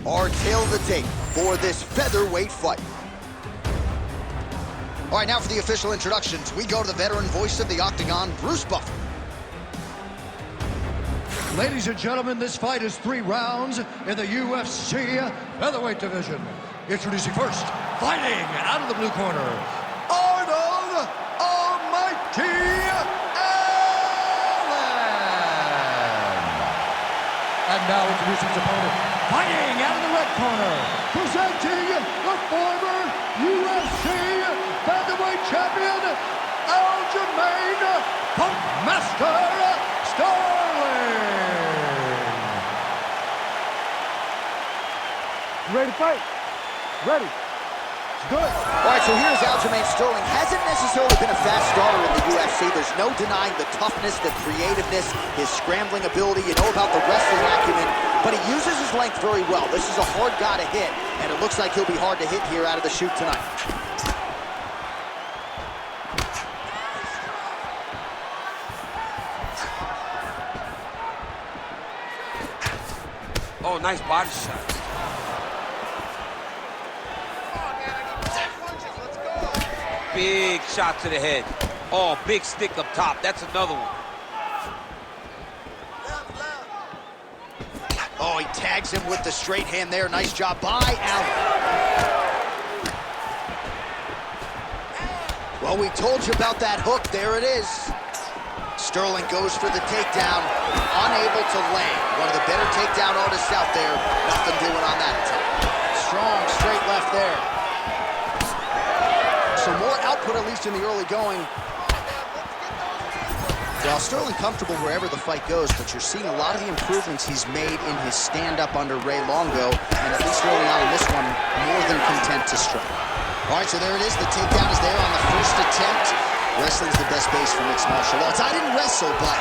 Our tale of the tape for this featherweight fight. All right, now for the official introductions, we go to the veteran voice of the Octagon, Bruce Buffer. Ladies and gentlemen, this fight is 3 rounds in the UFC featherweight division. Introducing first, fighting out of the blue corner, Arnold Almighty Allen. And now introducing his opponent, fighting out of the red corner, presenting the former UFC featherweight champion, Aljamain Punkmaster Sterling. Ready to fight? Ready. It's good. All right, so here's Aljamain Sterling. Hasn't necessarily been a fast starter in the UFC. There's no denying the toughness, the creativeness, his scrambling ability. You know about the wrestling acumen, but he uses his length very well. This is a hard guy to hit, and it looks like he'll be hard to hit here out of the chute tonight. Oh, nice body shot. Big shot to the head. Oh, big stick up top. That's another one. Oh, he tags him with the straight hand there. Nice job by Allen. Well, we told you about that hook. There it is. Sterling goes for the takedown, unable to land. One of the better takedown artists out there. Nothing doing on that attack. Strong straight left there. So more output, at least in the early going. Well, Sterling comfortable wherever the fight goes, but you're seeing a lot of the improvements he's made in his stand-up under Ray Longo, and at least early on in this one, more than content to strike. All right, so there it is. The takedown is there on the first attempt. Wrestling's the best base for mixed martial arts. I didn't wrestle, but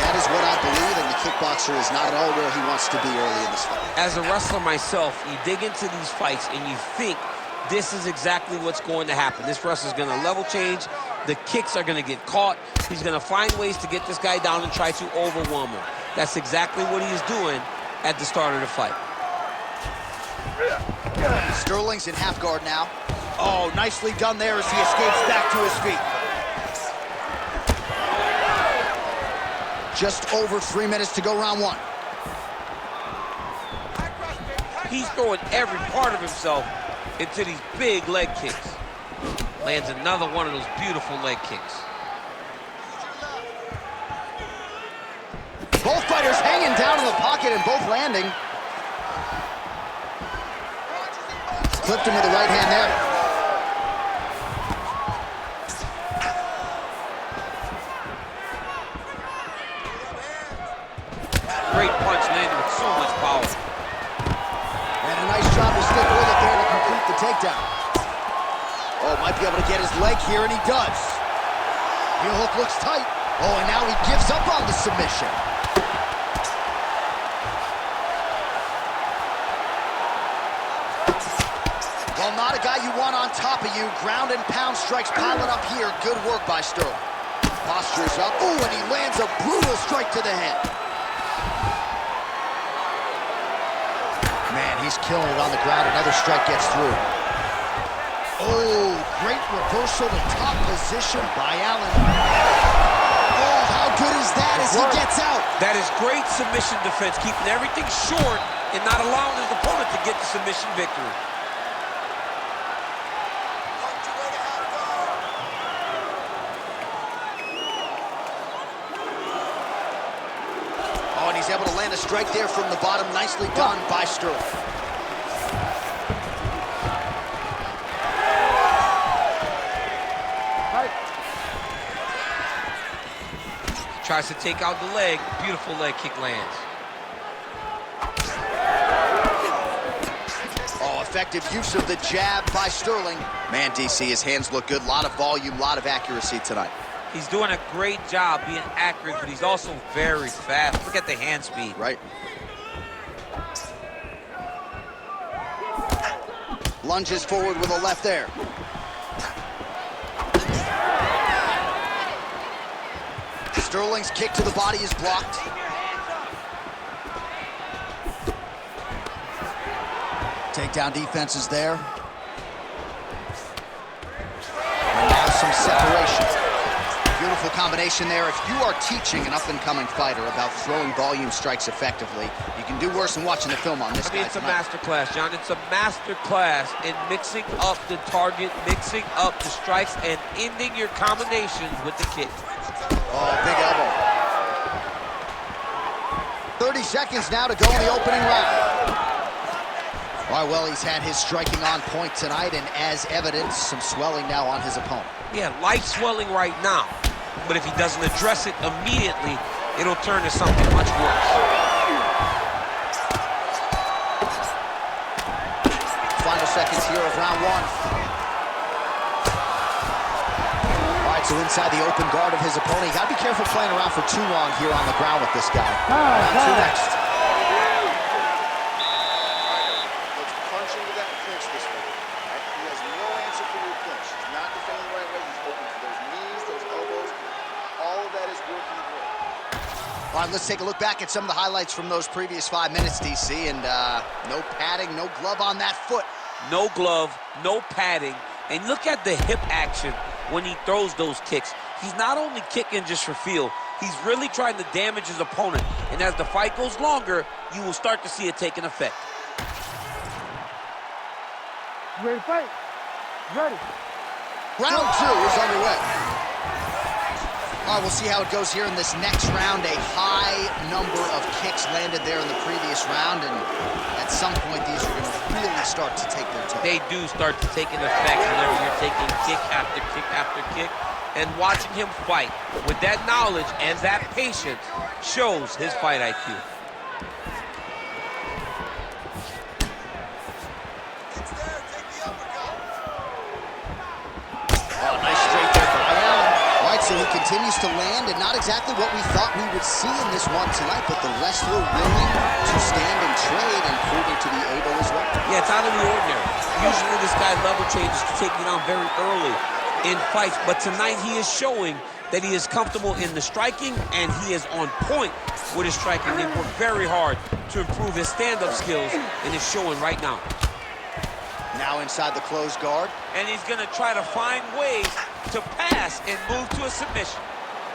that is what I believe, and the kickboxer is not at all where he wants to be early in this fight. As a wrestler myself, you dig into these fights and you think this is exactly what's going to happen. This wrestler's going to level change. The kicks are going to get caught. He's going to find ways to get this guy down and try to overwhelm him. That's exactly what he is doing at the start of the fight. Sterling's in half guard now. Oh, nicely done there as he escapes back to his feet. Just over 3 minutes to go, round one. He's throwing every part of himself into these big leg kicks. Lands another one of those beautiful leg kicks. Both fighters hanging down in the pocket and both landing. Clipped him with the right hand there. Great punch landed with so much power. And a nice job to stick with it there to complete the takedown. Oh, might be able to get his leg here, and he does. Heel hook looks tight. Oh, and now he gives up on the submission. Well, not a guy you want on top of you. Ground and pound strikes piling up here. Good work by Sterling. Posture's up. Oh, and he lands a brutal strike to the head. Man, he's killing it on the ground. Another strike gets through. Oh, great reversal to top position by Allen. Oh, how good is that as he gets out? That is great submission defense, keeping everything short and not allowing his opponent to get the submission victory. Oh, and he's able to land a strike there from the bottom. Nicely done by Sterling. Tries to take out the leg. Beautiful leg kick lands. Oh, effective use of the jab by Sterling. Man, DC, his hands look good. A lot of volume, a lot of accuracy tonight. He's doing a great job being accurate, but he's also very fast. Look at the hand speed. Right. Lunges forward with a left there. Sterling's kick to the body is blocked. Takedown defense is there. And now some separation. Beautiful combination there. If you are teaching an up-and-coming fighter about throwing volume strikes effectively, you can do worse than watching the film on this guy It's tonight. a master class, John. It's a master class in mixing up the target, mixing up the strikes, and ending your combinations with the kick. Oh, big elbow. 30 seconds now to go in the opening round. All right, well, he's had his striking on point tonight, and as evidence, some swelling now on his opponent. Yeah, light swelling right now, but if he doesn't address it immediately, it'll turn to something much worse. Final seconds here of round one. All right, so inside the open guard of his opponent. You got to be careful playing around for too long here on the ground with this guy. Round two next. Let's punch into that clinch this way. Right? He has no answer for your clinch. He's not defending the right way. He's open for those knees, those elbows. All of that is working great. All right, let's take a look back at some of the highlights from those previous 5 minutes, DC, and no padding, no glove on that foot. No glove, no padding, and look at the hip action when he throws those kicks. He's not only kicking just for feel, he's really trying to damage his opponent, and as the fight goes longer, you will start to see it take an effect. You ready to fight? Ready. Round two is underway. All right, we'll see how it goes here in this next round. A high number of kicks landed there in the previous round, and at some point, these are going to really start to take their toll. They do start to take an effect whenever you're taking kick after kick after kick, and watching him fight with that knowledge and that patience shows his fight IQ. Oh, nice straight there by Allen. All right, so he continues to land, and not exactly what we thought we would see in this one tonight, but the wrestler willing to stand and trade and proving to be able as well. Yeah, it's out of the ordinary. Usually this guy level changes to take you down very early in fights, but tonight he is showing that he is comfortable in the striking, and he is on point with his striking. They've worked very hard to improve his stand-up skills, and it's showing right now. Now inside the closed guard. And he's going to try to find ways to pass and move to a submission.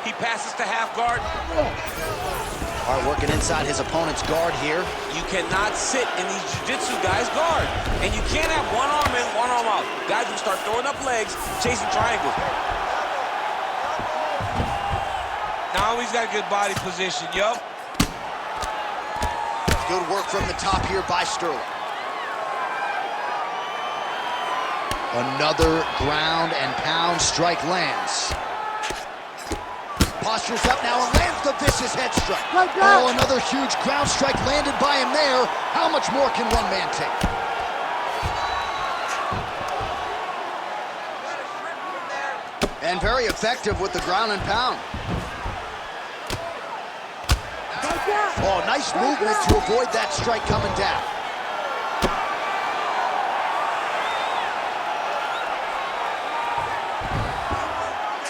He passes to half guard. All right, working inside his opponent's guard here. You cannot sit in these jiu-jitsu guys' guard. And you can't have one arm in, one arm out. Guys will start throwing up legs, chasing triangles. Now he's got a good body position, yup. Good work from the top here by Sterling. Another ground and pound strike lands. Postures up now and lands the vicious head strike. Oh, another huge ground strike landed by him there. How much more can one man take? And very effective with the ground and pound. Oh, nice movement to avoid that strike coming down.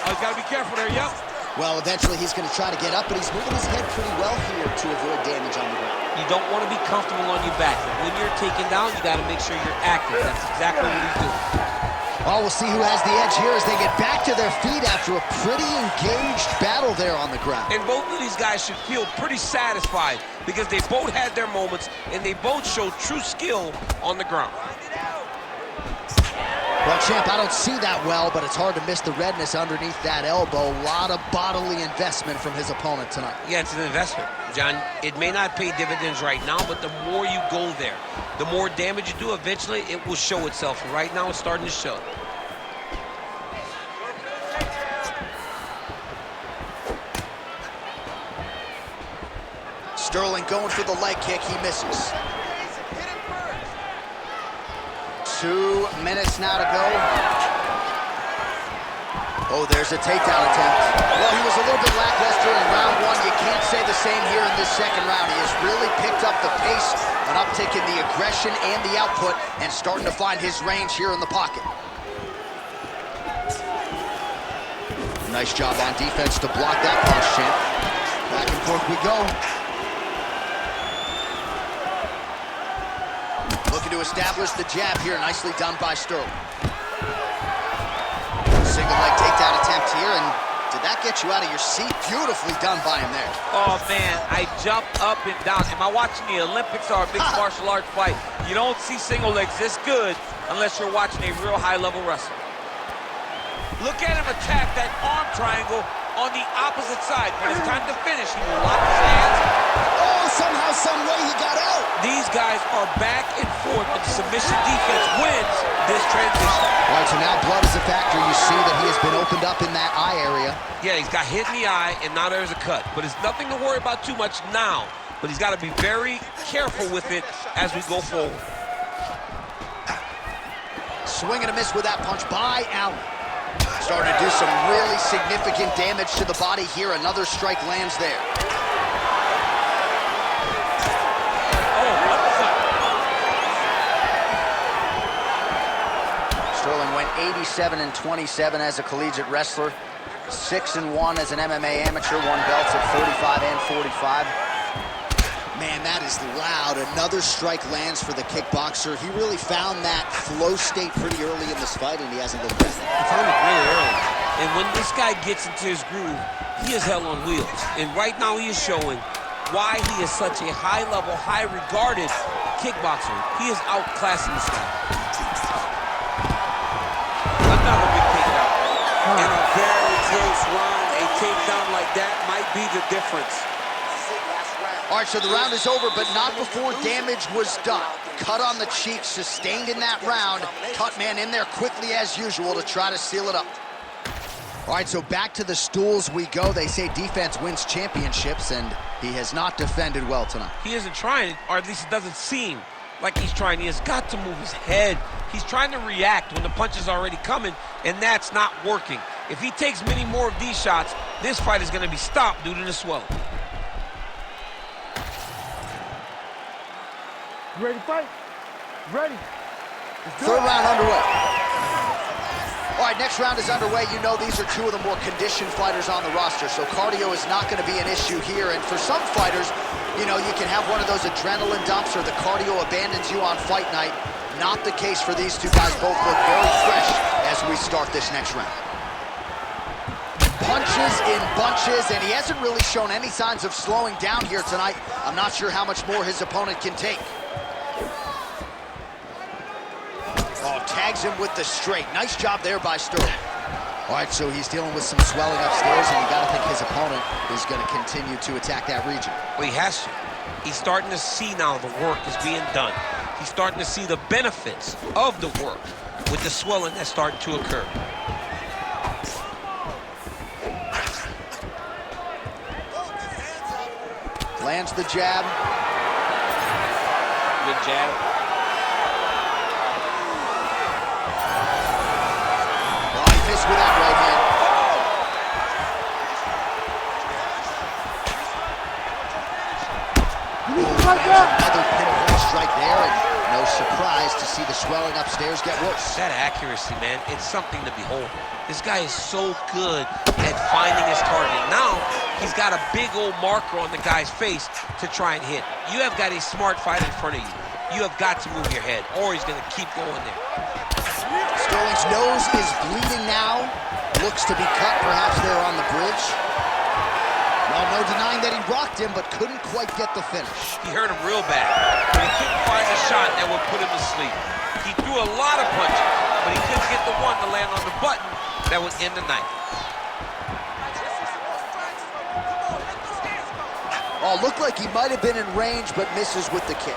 Oh, he's got to be careful there, yup. Well, eventually he's going to try to get up, but he's moving his head pretty well here to avoid damage on the ground. You don't want to be comfortable on your back. When you're taken down, you got to make sure you're active. That's exactly what he's doing. Well, we'll see who has the edge here as they get back to their feet after a pretty engaged battle there on the ground. And both of these guys should feel pretty satisfied because they both had their moments and they both showed true skill on the ground. Well, champ, I don't see that well, but it's hard to miss the redness underneath that elbow. A lot of bodily investment from his opponent tonight. Yeah, it's an investment, John. It may not pay dividends right now, but the more you go there, the more damage you do, eventually it will show itself. And right now it's starting to show. Sterling going for the leg kick. He misses. 2 minutes now to go. Oh, there's a takedown attempt. Well, he was a little bit lackluster in round one. You can't say the same here in this second round. He has really picked up the pace, an uptick in the aggression and the output, and starting to find his range here in the pocket. Nice job on defense to block that punch, champ. Back and forth we go. Looking to to establish the jab here. Nicely done by Sterling. Single leg takedown attempt here, and did that get you out of your seat? Beautifully done by him there. Oh, man, I jumped up and down. Am I watching the Olympics or a mixed martial arts fight? You don't see single legs this good unless you're watching a real high-level wrestler. Look at him attack that arm triangle on the opposite side. When it's time to finish, he will lock his hands. Oh, somehow, some way he got out. These guys are back and forth, but the submission defense wins this transition. All right, so now blood is a factor. You see that he has been opened up in that eye area. Yeah, he's got hit in the eye, and now there's a cut. But it's nothing to worry about too much now. But he's got to be very careful with it as we go forward. Swing and a miss with that punch by Allen. Starting to do some really significant damage to the body here. Another strike lands there. Sterling went 87-27 as a collegiate wrestler, 6-1 as an MMA amateur, won belts at 35 and 45. Man, that is loud. Another strike lands for the kickboxer. He really found that flow state pretty early in this fight, and he hasn't looked back. He found it really early. And when this guy gets into his groove, he is hell on wheels. And right now he is showing why he is such a high-level, high-regarded kickboxer. He is outclassing this guy. Another big takedown. In a very close round, a takedown like that might be the difference. All right, so the round is over, but not before damage was done. Cut on the cheek, sustained in that round. Cut man in there quickly as usual to try to seal it up. All right, so back to the stools we go. They say defense wins championships, and he has not defended well tonight. He isn't trying, or at least it doesn't seem like he's trying. He has got to move his head. He's trying to react when the punch is already coming, and that's not working. If he takes many more of these shots, this fight is going to be stopped due to the swelling. You ready to fight? Ready. Third round underway. All right, next round is underway. You know these are two of the more conditioned fighters on the roster, so cardio is not going to be an issue here. And for some fighters, you know, you can have one of those adrenaline dumps or the cardio abandons you on fight night. Not the case for these two guys. Both look very fresh as we start this next round. Punches in bunches, and he hasn't really shown any signs of slowing down here tonight. I'm not sure how much more his opponent can take. Oh, tags him with the straight. Nice job there by Sterling. All right, so he's dealing with some swelling upstairs, and you got to think his opponent is going to continue to attack that region. Well, he has to. He's starting to see now the work is being done. He's starting to see the benefits of the work with the swelling that's starting to occur. Lands the jab. Good jab. With that right hand. Another pinpoint strike there, and no surprise to see the swelling upstairs get worse. That accuracy, man, it's something to behold. This guy is so good at finding his target. Now, he's got a big old marker on the guy's face to try and hit. You have got a smart fight in front of you. You have got to move your head, or he's going to keep going there. Sterling's nose is bleeding now. Looks to be cut, perhaps there on the bridge. Well, no denying that he rocked him, but couldn't quite get the finish. He hurt him real bad, but he couldn't find a shot that would put him to sleep. He threw a lot of punches, but he couldn't get the one to land on the button that would end the night. Oh, looked like he might have been in range, but misses with the kick.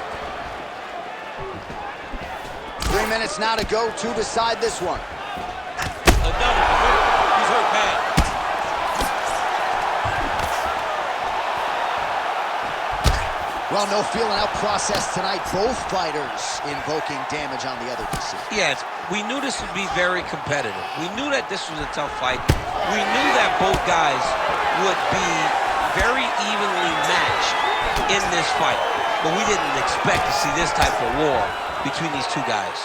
3 minutes now to go to decide this one. Another hurt. He's hurt bad. Well, no feeling out process tonight. Both fighters invoking damage on the other DC. Yes, we knew this would be very competitive. We knew that this was a tough fight. We knew that both guys would be very evenly matched in this fight. But we didn't expect to see this type of war between these two guys.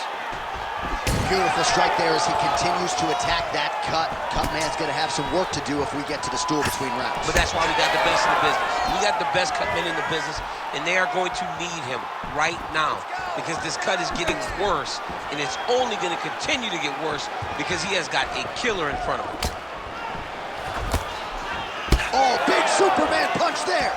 Beautiful strike there as he continues to attack that cut. Cut man's going to have some work to do if we get to the stool between rounds. But that's why we got the best in the business. We got the best cut men in the business, and they are going to need him right now because this cut is getting worse, and it's only going to continue to get worse because he has got a killer in front of him. Oh, big Superman punch there.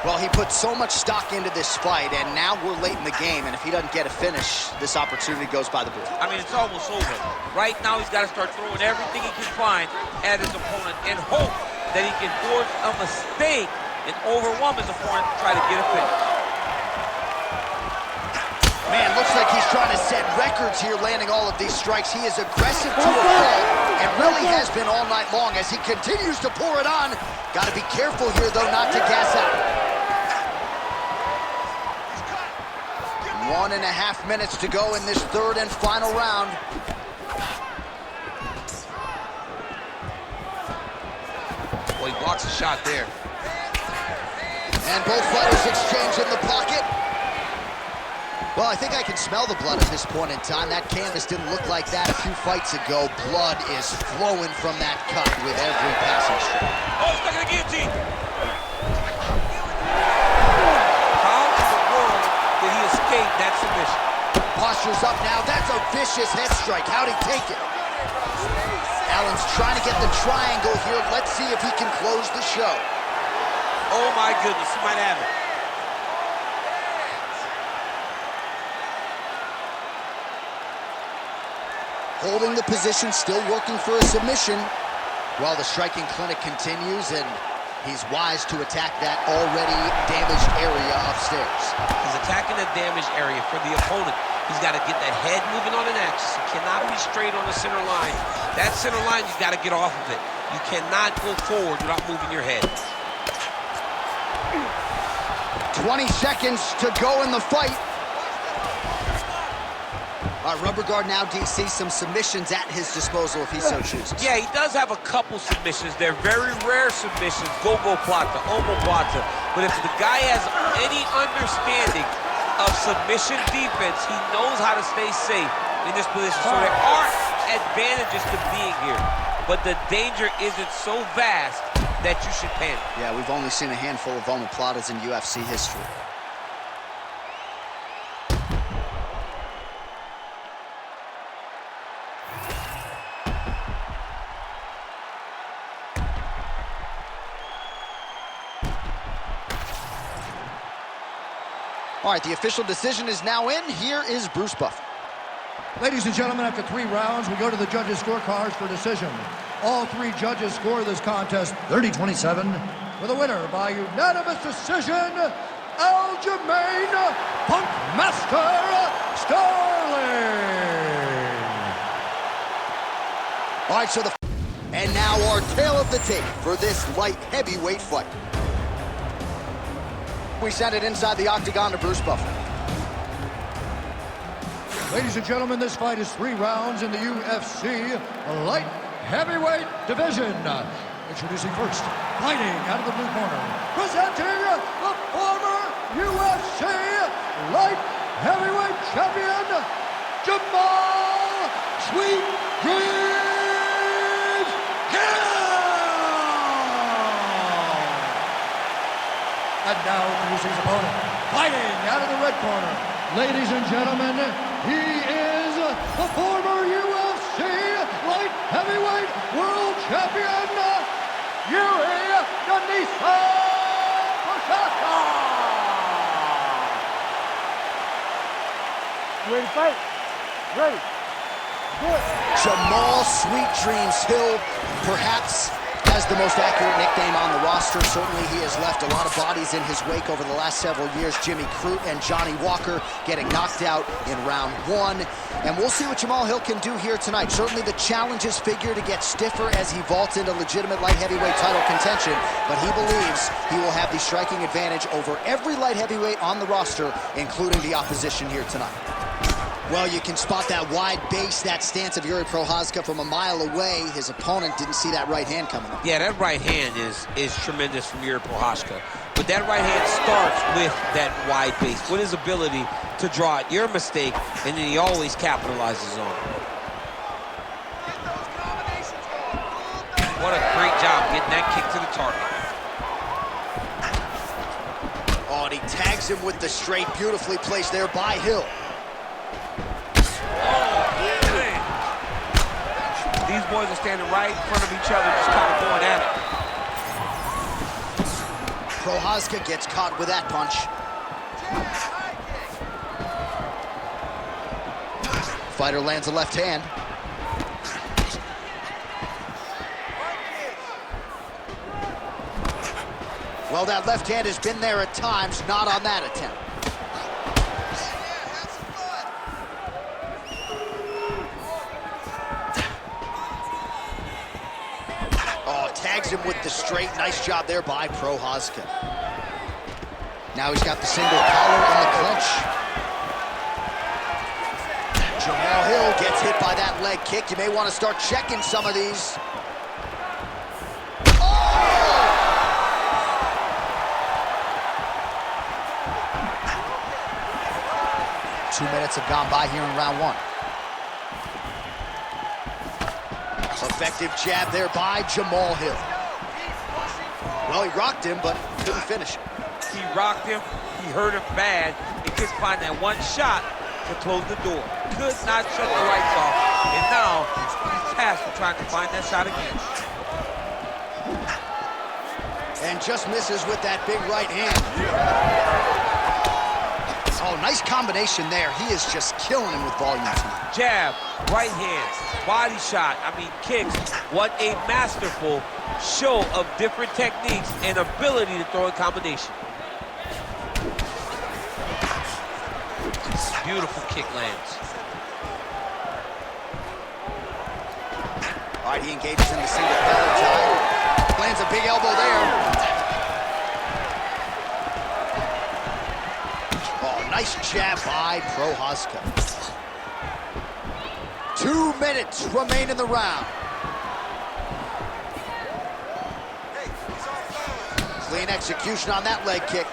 Well, he put so much stock into this fight, and now we're late in the game, and if he doesn't get a finish, this opportunity goes by the board. I mean, it's almost over. Right now, he's got to start throwing everything he can find at his opponent and hope that he can force a mistake and overwhelm his opponent to try to get a finish. Man, looks like he's trying to set records here, landing all of these strikes. He is aggressive to a fault, and really has been all night long as he continues to pour it on. Got to be careful here, though, not to gas out. 1.5 minutes to go in this third and final round. Well, he blocks a shot there. And both fighters exchange in the pocket. Well, I think I can smell the blood at this point in time. That canvas didn't look like that a few fights ago. Blood is flowing from that cut with every passing stroke. Oh, stuck in the guillotine. How in the world did he escape that submission? Posture's up now. That's a vicious head strike. How'd he take it? Allen's trying to get the triangle here. Let's see if he can close the show. Oh, my goodness. He might have it. Holding the position, still working for a submission while the striking clinic continues, and he's wise to attack that already damaged area upstairs. He's attacking the damaged area for the opponent. He's got to get that head moving on an axis. He cannot be straight on the center line. That center line, you've got to get off of it. You cannot go forward without moving your head. 20 seconds to go in the fight. Rubber guard now, DC, some submissions at his disposal if he so chooses. Yeah, he does have a couple submissions. They're very rare submissions, go-go plata, omoplata. But if the guy has any understanding of submission defense, he knows how to stay safe in this position. So there are advantages to being here, but the danger isn't so vast that you should panic. Yeah, we've only seen a handful of omoplatas in UFC history. All right, the official decision is now in. Here is Bruce Buffer. Ladies and gentlemen, after 3 rounds, we go to the judges' scorecards for decision. All 3 judges score this contest 30-27 for the winner by unanimous decision, Aljamain Punkmaster Sterling. All right, so and now our tail of the tape for this light heavyweight fight. We send it inside the octagon to Bruce Buffer. Ladies and gentlemen, this fight is 3 rounds in the UFC light heavyweight division. Introducing first, fighting out of the blue corner, presenting the former UFC light heavyweight champion, Jamal Sweet Dreams Hill! And now introducing his opponent, fighting out of the red corner. Ladies and gentlemen, he is the former UFC light heavyweight world champion, Yuri Denisa Prochazka. You ready to fight? Ready. Do it. Jamal Sweet Dreams Hill, perhaps has the most accurate nickname on the roster. Certainly he has left a lot of bodies in his wake over the last several years. Jimmy Crute and Johnny Walker getting knocked out in round 1. And we'll see what Jamal Hill can do here tonight. Certainly the challenges figure to get stiffer as he vaults into legitimate light heavyweight title contention, but he believes he will have the striking advantage over every light heavyweight on the roster, including the opposition here tonight. Well, you can spot that wide base, that stance of Yuri Prochazka from a mile away. His opponent didn't see that right hand coming up. Yeah, that right hand is tremendous from Yuri Prochazka. But that right hand starts with that wide base, with his ability to draw out your mistake, and then he always capitalizes on it. What a great job getting that kick to the target. Oh, and he tags him with the straight, beautifully placed there by Hill. These boys are standing right in front of each other, just kind of going at it. Prochazka gets caught with that punch. Fighter lands a left hand. Well, that left hand has been there at times, not on that attempt. Oh, tags him with the straight. Nice job there by Prochazka. Now he's got the single collar and the clinch. Jamal Hill gets hit by that leg kick. You may want to start checking some of these. Oh! 2 minutes have gone by here in round one. Effective jab there by Jamal Hill. Well, he rocked him, but couldn't finish it. He rocked him, he hurt him bad, and couldn't find that one shot to close the door. Could not shut the lights off, and now he's tasked with trying to find that shot again. And just misses with that big right hand. Oh, nice combination there. He is just killing him with volume tonight. Jab, right hand, body shot, kicks. What a masterful show of different techniques and ability to throw a combination. Beautiful kick lands. All right, he engages in the single collar tie. Lands a big elbow there. Nice jab by Prochazka. 2 minutes remain in the round. Clean execution on that leg kick.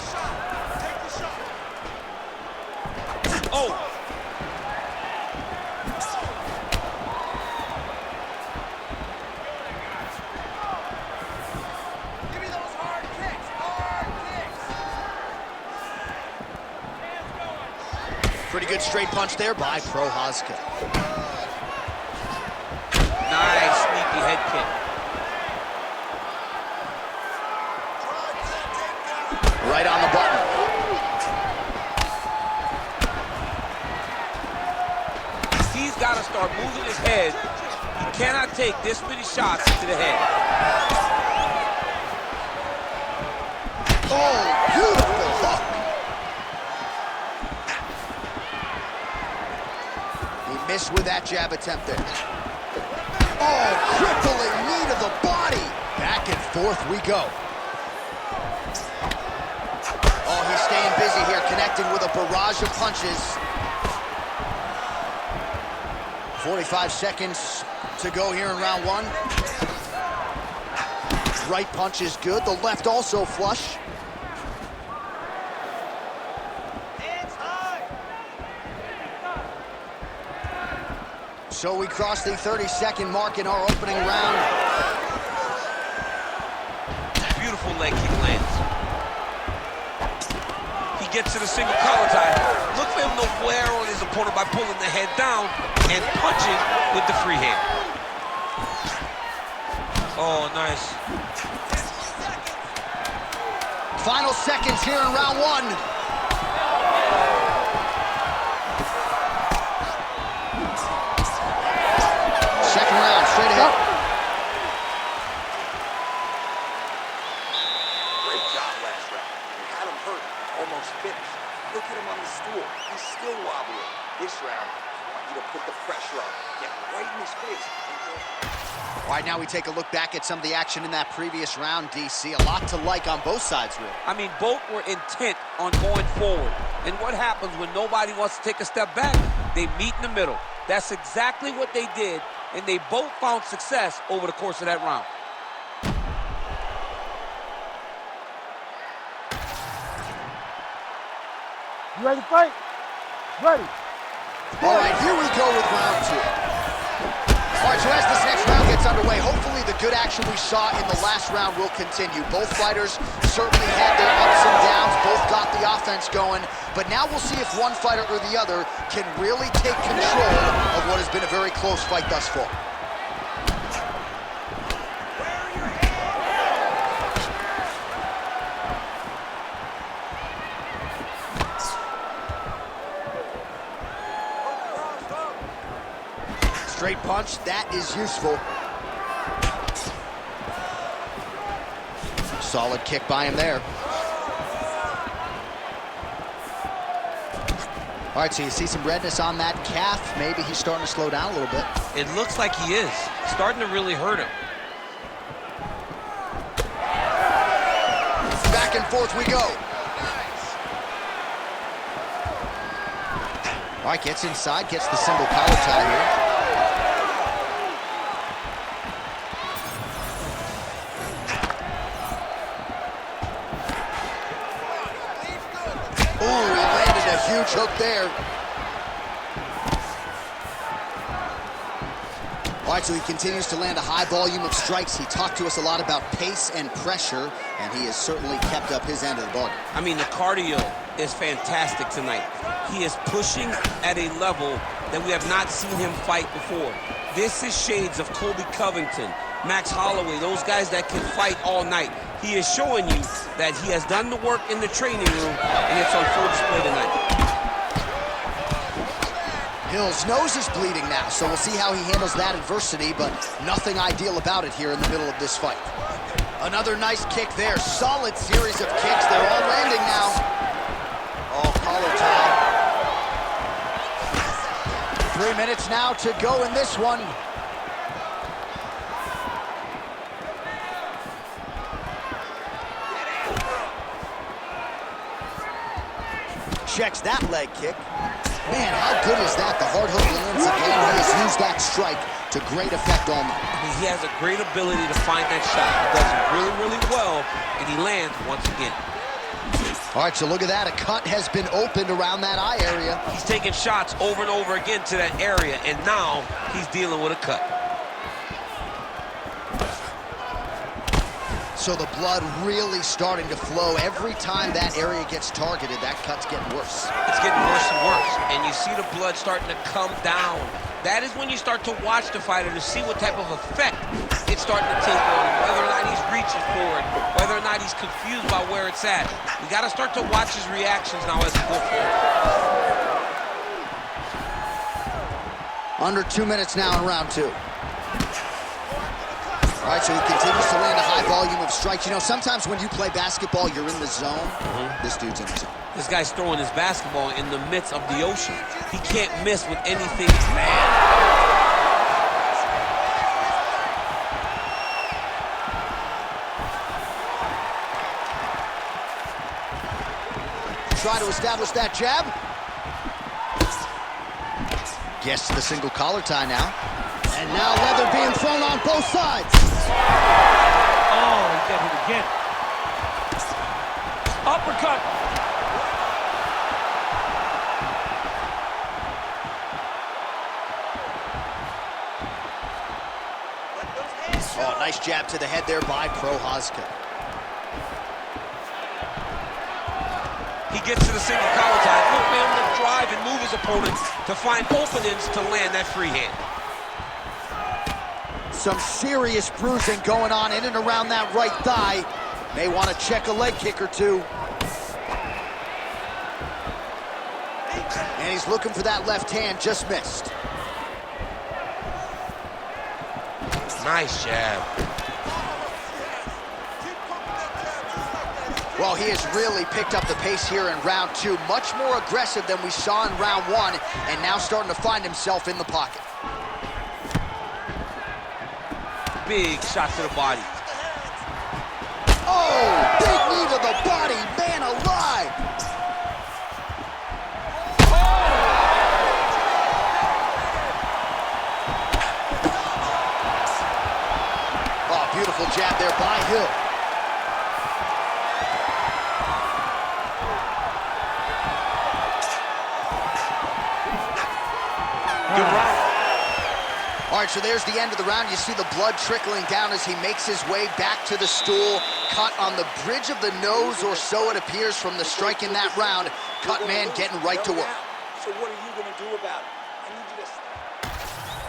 Oh! Pretty good straight punch there by Prochazka. Nice sneaky head kick. Right on the button. He's got to start moving his head. He cannot take this many shots to the head. Oh, beautiful hook. Missed with that jab attempt there. Oh, crippling knee to the body. Back and forth we go. Oh, he's staying busy here, connecting with a barrage of punches. 45 seconds to go here in round one. Right punch is good. The left also flush. So we cross the 30-second mark in our opening round. Beautiful leg kick lands. He gets to the single collar tie. Look for him to flare on his opponent by pulling the head down and punching with the free hand. Oh, nice. Final seconds here in round one. Second round, straight ahead. Great job last round. You had him hurt, almost finished. Look at him on the stool. He's still wobbling. This round, I want you to put the pressure on. Get right in his face. All right, now we take a look back at some of the action in that previous round, DC. A lot to like on both sides, really. Both were intent on going forward. And what happens when nobody wants to take a step back? They meet in the middle. That's exactly what they did, and they both found success over the course of that round. You ready to fight? Ready. All right, here we go with round two. All right, so as this next round gets underway, hopefully the good action we saw in the last round will continue. Both fighters certainly had their ups and downs, both got the offense going, but now we'll see if one fighter or the other can really take control of what has been a very close fight thus far. Straight punch, that is useful. Solid kick by him there. All right, so you see some redness on that calf. Maybe he's starting to slow down a little bit. It looks like he is. Starting to really hurt him. Back and forth we go. All right, gets inside, gets the single collar tie here. Ooh, he landed a huge hook there. All right, so he continues to land a high volume of strikes. He talked to us a lot about pace and pressure, and he has certainly kept up his end of the bargain. I mean, the cardio is fantastic tonight. He is pushing at a level that we have not seen him fight before. This is shades of Colby Covington, Max Holloway, those guys that can fight all night. He is showing you that he has done the work in the training room, and it's on full display tonight. Hill's nose is bleeding now, so we'll see how he handles that adversity, but nothing ideal about it here in the middle of this fight. Another nice kick there. Solid series of kicks. They're all landing now. Oh, collar tie. 3 minutes now to go in this one. Checks that leg kick. Man, how good is that? The hard hook lands again. He has used that strike to great effect all night. I mean, he has a great ability to find that shot. He does it really, really well, and he lands once again. All right, so look at that. A cut has been opened around that eye area. He's taking shots over and over again to that area, and now he's dealing with a cut. So the blood really starting to flow. Every time that area gets targeted, that cut's getting worse. It's getting worse and worse, and you see the blood starting to come down. That is when you start to watch the fighter to see what type of effect it's starting to take on him, whether or not he's reaching for it, whether or not he's confused by where it's at. We got to start to watch his reactions now as we go forward. Under 2 minutes now in round two. All right, so he continues to land a high volume of strikes. You know, sometimes when you play basketball, you're in the zone. This dude's in the zone. This guy's throwing his basketball in the midst of the ocean. He can't miss with anything, man. Try to establish that jab. Gets to the single collar tie now. And now leather being thrown on both sides. Oh, he got hit again. Uppercut. Oh, nice jab to the head there by Prochazka. He gets to the single collar tie. He'll be able to drive and move his opponent to find openings to land that free hand. Some serious bruising going on in and around that right thigh. May want to check a leg kick or two. And he's looking for that left hand, just missed. Nice jab. Well, he has really picked up the pace here in round two. Much more aggressive than we saw in round one, and now starting to find himself in the pocket. Big shot to the body. Oh, big knee to the body, man alive. Oh, beautiful jab there by Hill. Good round. All right, so there's the end of the round. You see the blood trickling down as he makes his way back to the stool. Cut on the bridge of the nose, or so it appears from the strike in that round. Cut man getting right to work. So what are you going to do about it? I need you to...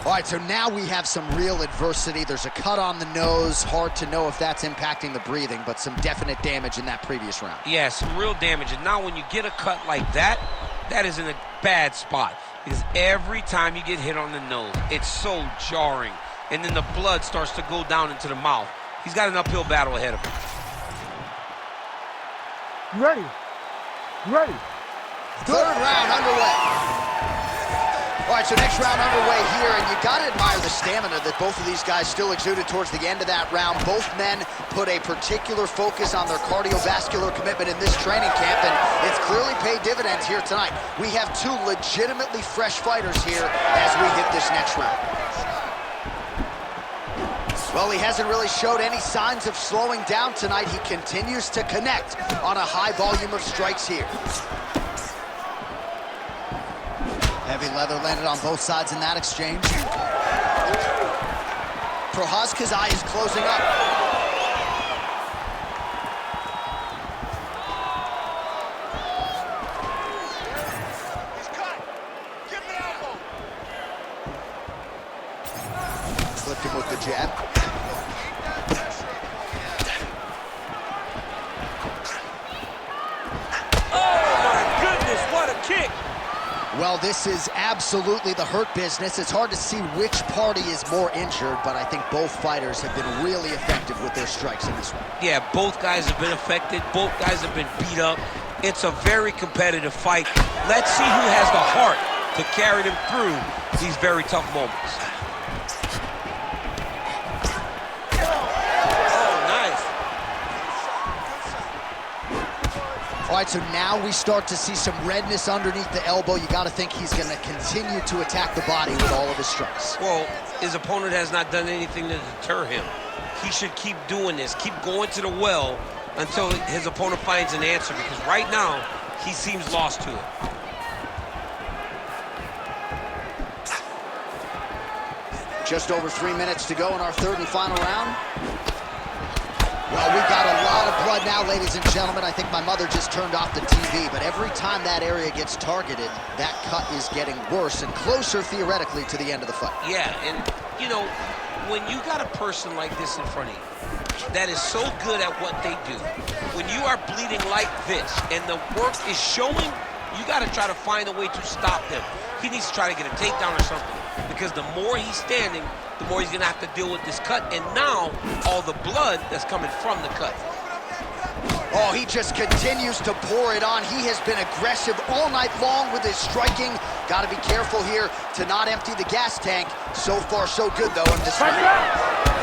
All right, so now we have some real adversity. There's a cut on the nose. Hard to know if that's impacting the breathing, but some definite damage in that previous round. Yeah, some real damage. And now when you get a cut like that, that is in a bad spot. Because every time you get hit on the nose, it's so jarring. And then the blood starts to go down into the mouth. He's got an uphill battle ahead of him. You ready? You ready? Third round underway. All right, so next round underway here, and you got to admire the stamina that both of these guys still exuded towards the end of that round. Both men put a particular focus on their cardiovascular commitment in this training camp, and it's clearly paid dividends here tonight. We have two legitimately fresh fighters here as we hit this next round. Well, he hasn't really showed any signs of slowing down tonight. He continues to connect on a high volume of strikes here. Heavy leather landed on both sides in that exchange. Prochazka's eye is closing up. He's cut. Give him an elbow. Flipped him with the jab. Oh, my goodness, what a kick. Well, this is absolutely the hurt business. It's hard to see which party is more injured, but I think both fighters have been really effective with their strikes in this one. Yeah, both guys have been affected. Both guys have been beat up. It's a very competitive fight. Let's see who has the heart to carry them through these very tough moments. Oh, nice. All right, so now we start to see some redness underneath the elbow. You got to think he's going to continue to attack the body with all of his strikes. Well, his opponent has not done anything to deter him. He should keep doing this, keep going to the well until his opponent finds an answer, because right now, he seems lost to it. Just over 3 minutes to go in our third and final round. Well, we've got a lot of blood now, ladies and gentlemen. I think my mother just turned off the TV, but every time that area gets targeted, that cut is getting worse and closer, theoretically, to the end of the fight. Yeah, and, you know, when you got a person like this in front of you that is so good at what they do, when you are bleeding like this and the work is showing, you got to try to find a way to stop them. He needs to try to get a takedown or something, because the more he's standing, the more he's going to have to deal with this cut, and now all the blood that's coming from the cut. Oh, he just continues to pour it on. He has been aggressive all night long with his striking. Got to be careful here to not empty the gas tank. So far, so good, though, in this fight.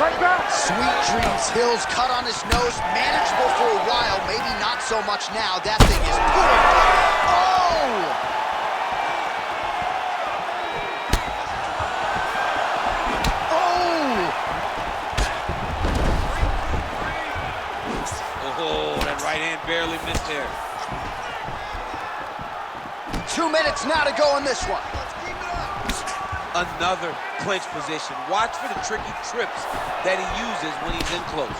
Right back! Sweet Dreams Hills, cut on his nose, manageable for a while, maybe not so much now. That thing is pouring. Oh! Oh, that right hand barely missed there. 2 minutes now to go in this one. Another clinch position. Watch for the tricky trips that he uses when he's in close.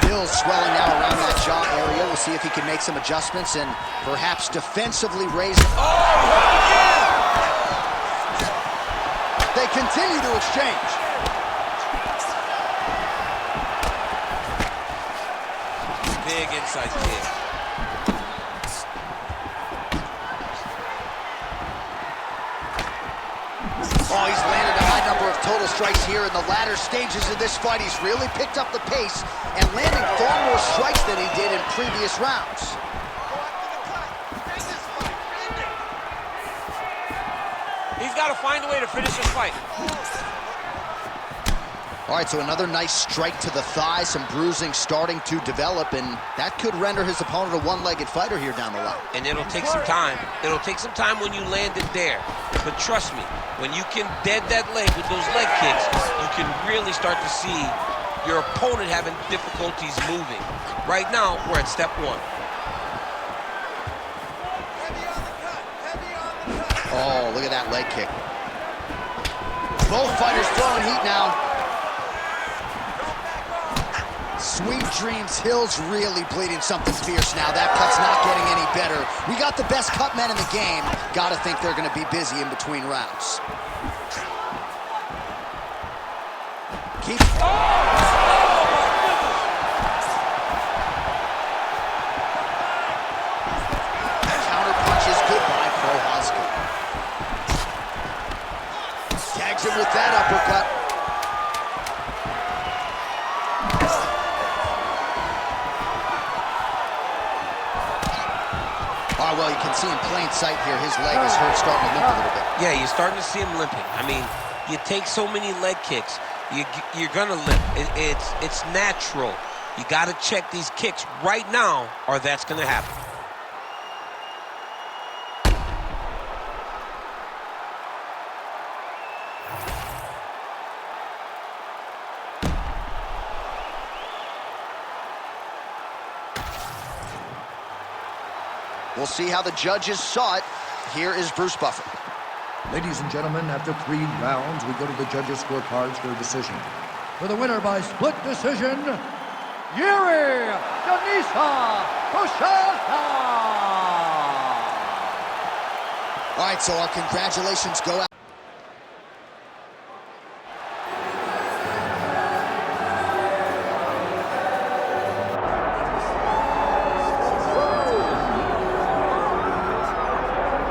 Hills swelling now around that jaw area. We'll see if he can make some adjustments and perhaps defensively raise. Oh, yeah! They continue to exchange. Big inside kick. Oh, he's landed a high number of total strikes here in the latter stages of this fight. He's really picked up the pace and landing far more strikes than he did in previous rounds. He's got to find a way to finish this fight. All right, so another nice strike to the thigh, some bruising starting to develop, and that could render his opponent a one-legged fighter here down the line. And it'll take some time. It'll take some time when you land it there. But trust me, when you can dead that leg with those leg kicks, you can really start to see your opponent having difficulties moving. Right now, we're at step one. Oh, look at that leg kick. Both fighters throwing heat now. Sweet Dreams Hill's really bleeding something fierce now. That cut's not getting any better. We got the best cut men in the game. Gotta think they're gonna be busy in between rounds. Keep. Counter punch is good by Prohaska. Tags him with that uppercut. Oh, well, you can see in plain sight here, his leg is hurt, starting to limp a little bit. Yeah, you're starting to see him limping. I mean, you take so many leg kicks, you're gonna limp. It's natural. You gotta check these kicks right now, or that's gonna happen. We'll see how the judges saw it. Here is Bruce Buffer. Ladies and gentlemen, after 3 rounds, we go to the judges' scorecards for a decision. For the winner by split decision, Yuri Denisa Koshata! All right, so our congratulations go out.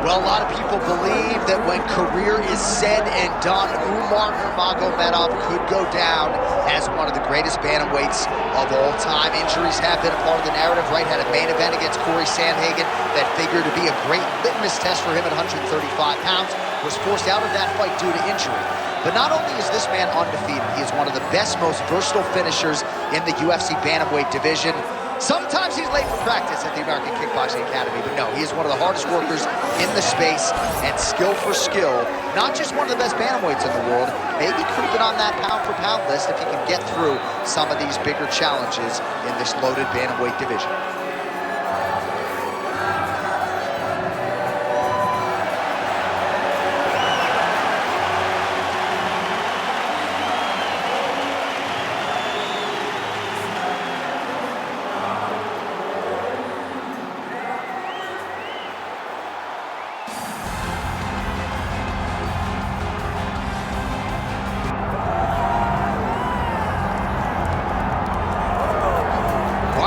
Well, a lot of people believe that when career is said and done, Umar Nurmagomedov could go down as one of the greatest bantamweights of all time. Injuries have been a part of the narrative, right? Had a main event against Corey Sandhagen that figured to be a great litmus test for him at 135 pounds. Was forced out of that fight due to injury. But not only is this man undefeated, he is one of the best, most versatile finishers in the UFC bantamweight division. Sometimes he's late for practice at the American Kickboxing Academy, but no, he is one of the hardest workers in the space, and skill for skill, not just one of the best bantamweights in the world, maybe creeping on that pound-for-pound list if he can get through some of these bigger challenges in this loaded bantamweight division.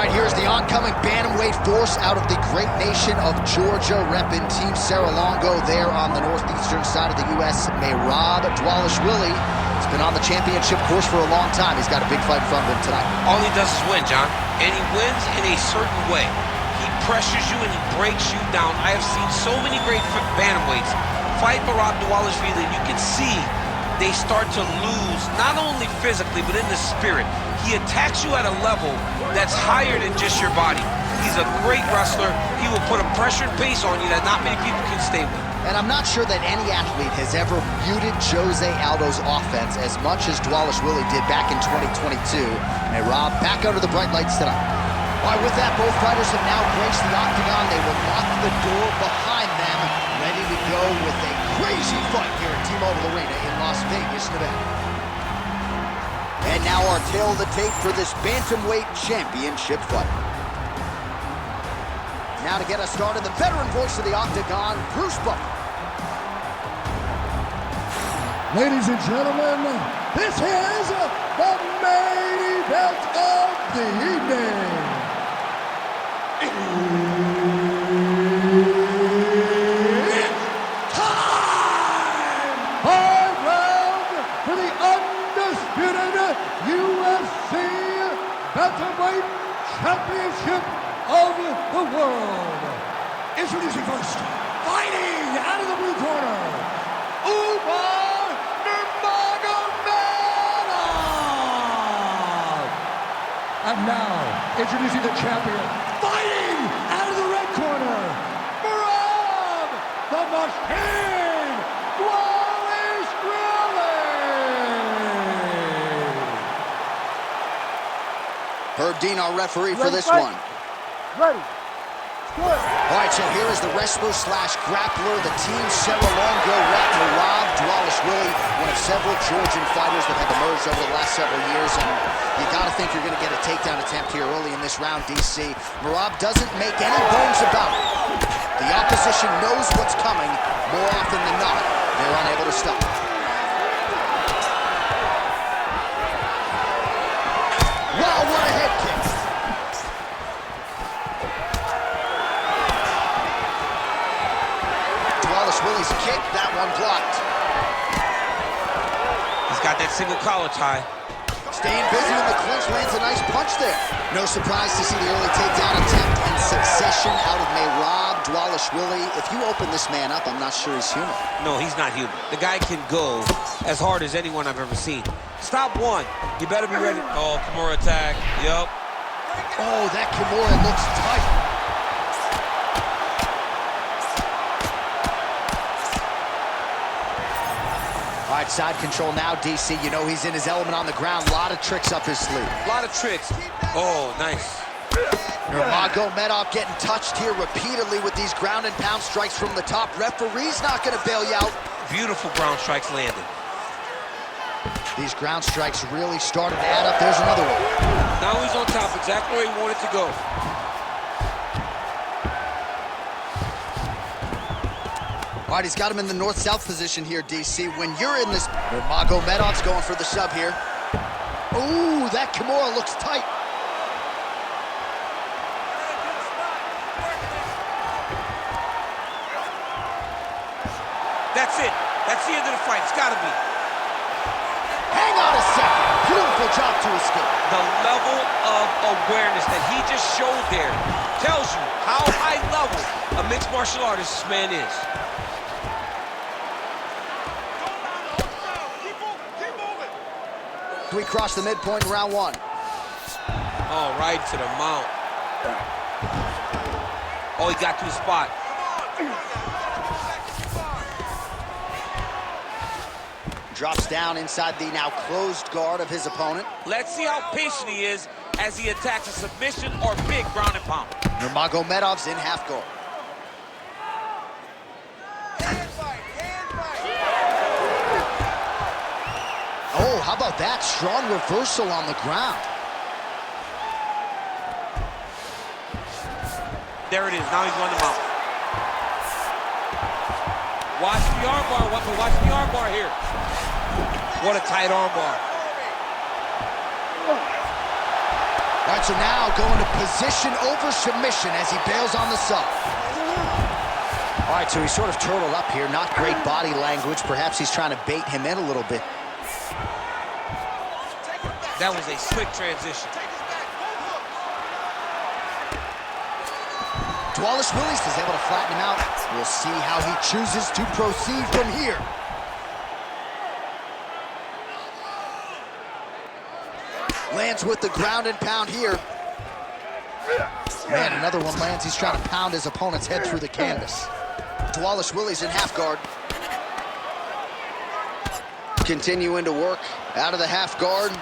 Here's the oncoming bantamweight force out of the great nation of Georgia, repping Team Serra-Longo there on the northeastern side of the U.S. Merab Dvalishvili. He's been on the championship course for a long time. He's got a big fight in front of him tonight. All he does is win, John, and he wins in a certain way. He pressures you and he breaks you down. I have seen so many great bantamweights fight Merab Dvalishvili, and you can see they start to lose, not only physically, but in the spirit. He attacks you at a level that's higher than just your body. He's a great wrestler. He will put a pressure and pace on you that not many people can stay with. And I'm not sure that any athlete has ever muted Jose Aldo's offense as much as Dvalishvili did back in 2022. And Rob, back under the bright lights tonight. All right, with that, both fighters have now graced the octagon. They will lock the door behind them, ready to go with a crazy fight here at T-Mobile Arena in Las Vegas, Nevada. And now our tail of the tape for this bantamweight championship fight. Now to get us started, the veteran voice of the octagon, Bruce Buffer. Ladies and gentlemen, this is the main event of the evening. It's time! 5 rounds for the undisputed UFC Bantamweight Championship of the world. Introducing first, fighting out of the blue corner, Umar Nurmagomedov. And now, introducing the champion, fighting out of the red corner, Merab the Machine Dvalishvili. Herb Dean, our referee for this one. Ready. Good. All right, so here is the wrestler slash grappler, the Team Serra-Longo rep, Merab Dvalishvili, one of several Georgian fighters that have emerged over the last several years, and you got to think you're going to get a takedown attempt here early in this round, DC. Merab doesn't make any bones about it. The opposition knows what's coming. More often than not, they're unable to stop. Wow, what a head kick. Willie's kick, that one blocked. He's got that single collar tie. Staying busy in the clinch, lands a nice punch there. No surprise to see the early takedown attempt in succession out of Merab Dvalishvili. If you open this man up, I'm not sure he's human. No, he's not human. The guy can go as hard as anyone I've ever seen. Stop one. You better be ready. Oh, Kimura attack. Yup. Oh, that Kimura looks tight. All right, side control now, DC. You know he's in his element on the ground. A lot of tricks up his sleeve. A lot of tricks. Oh, nice. Nurmagomedov getting touched here repeatedly with these ground and pound strikes from the top. Referee's not going to bail you out. Beautiful ground strikes landed. These ground strikes really started to add up. There's another one. Now he's on top, exactly where he wanted to go. All right, he's got him in the north-south position here, DC. When you're in this, Nurmagomedov's going for the sub here. Ooh, that Kimura looks tight. That's it. That's the end of the fight. It's got to be. Hang on a second. Beautiful job to escape. The level of awareness that he just showed there tells you how high level a mixed martial artist this man is. We cross the midpoint in round one. Oh, right to the mount. Oh, he got to the spot. Drops down inside the now closed guard of his opponent. Let's see how patient he is as he attacks a submission or big ground and pound. Nurmagomedov's in half guard. Oh, how about that? Strong reversal on the ground. There it is. Now he's going to mount. Watch the armbar. Watch the armbar here. What a tight armbar. All right, so now going to position over submission as he bails on the sub. All right, so he's sort of turtled up here. Not great body language. Perhaps he's trying to bait him in a little bit. That was a slick transition. Dvalishvili is able to flatten him out. We'll see how he chooses to proceed from here. Lands with the ground and pound here. Man, another one lands. He's trying to pound his opponent's head through the canvas. Dvalishvili's in half guard. Continuing to work out of the half guard.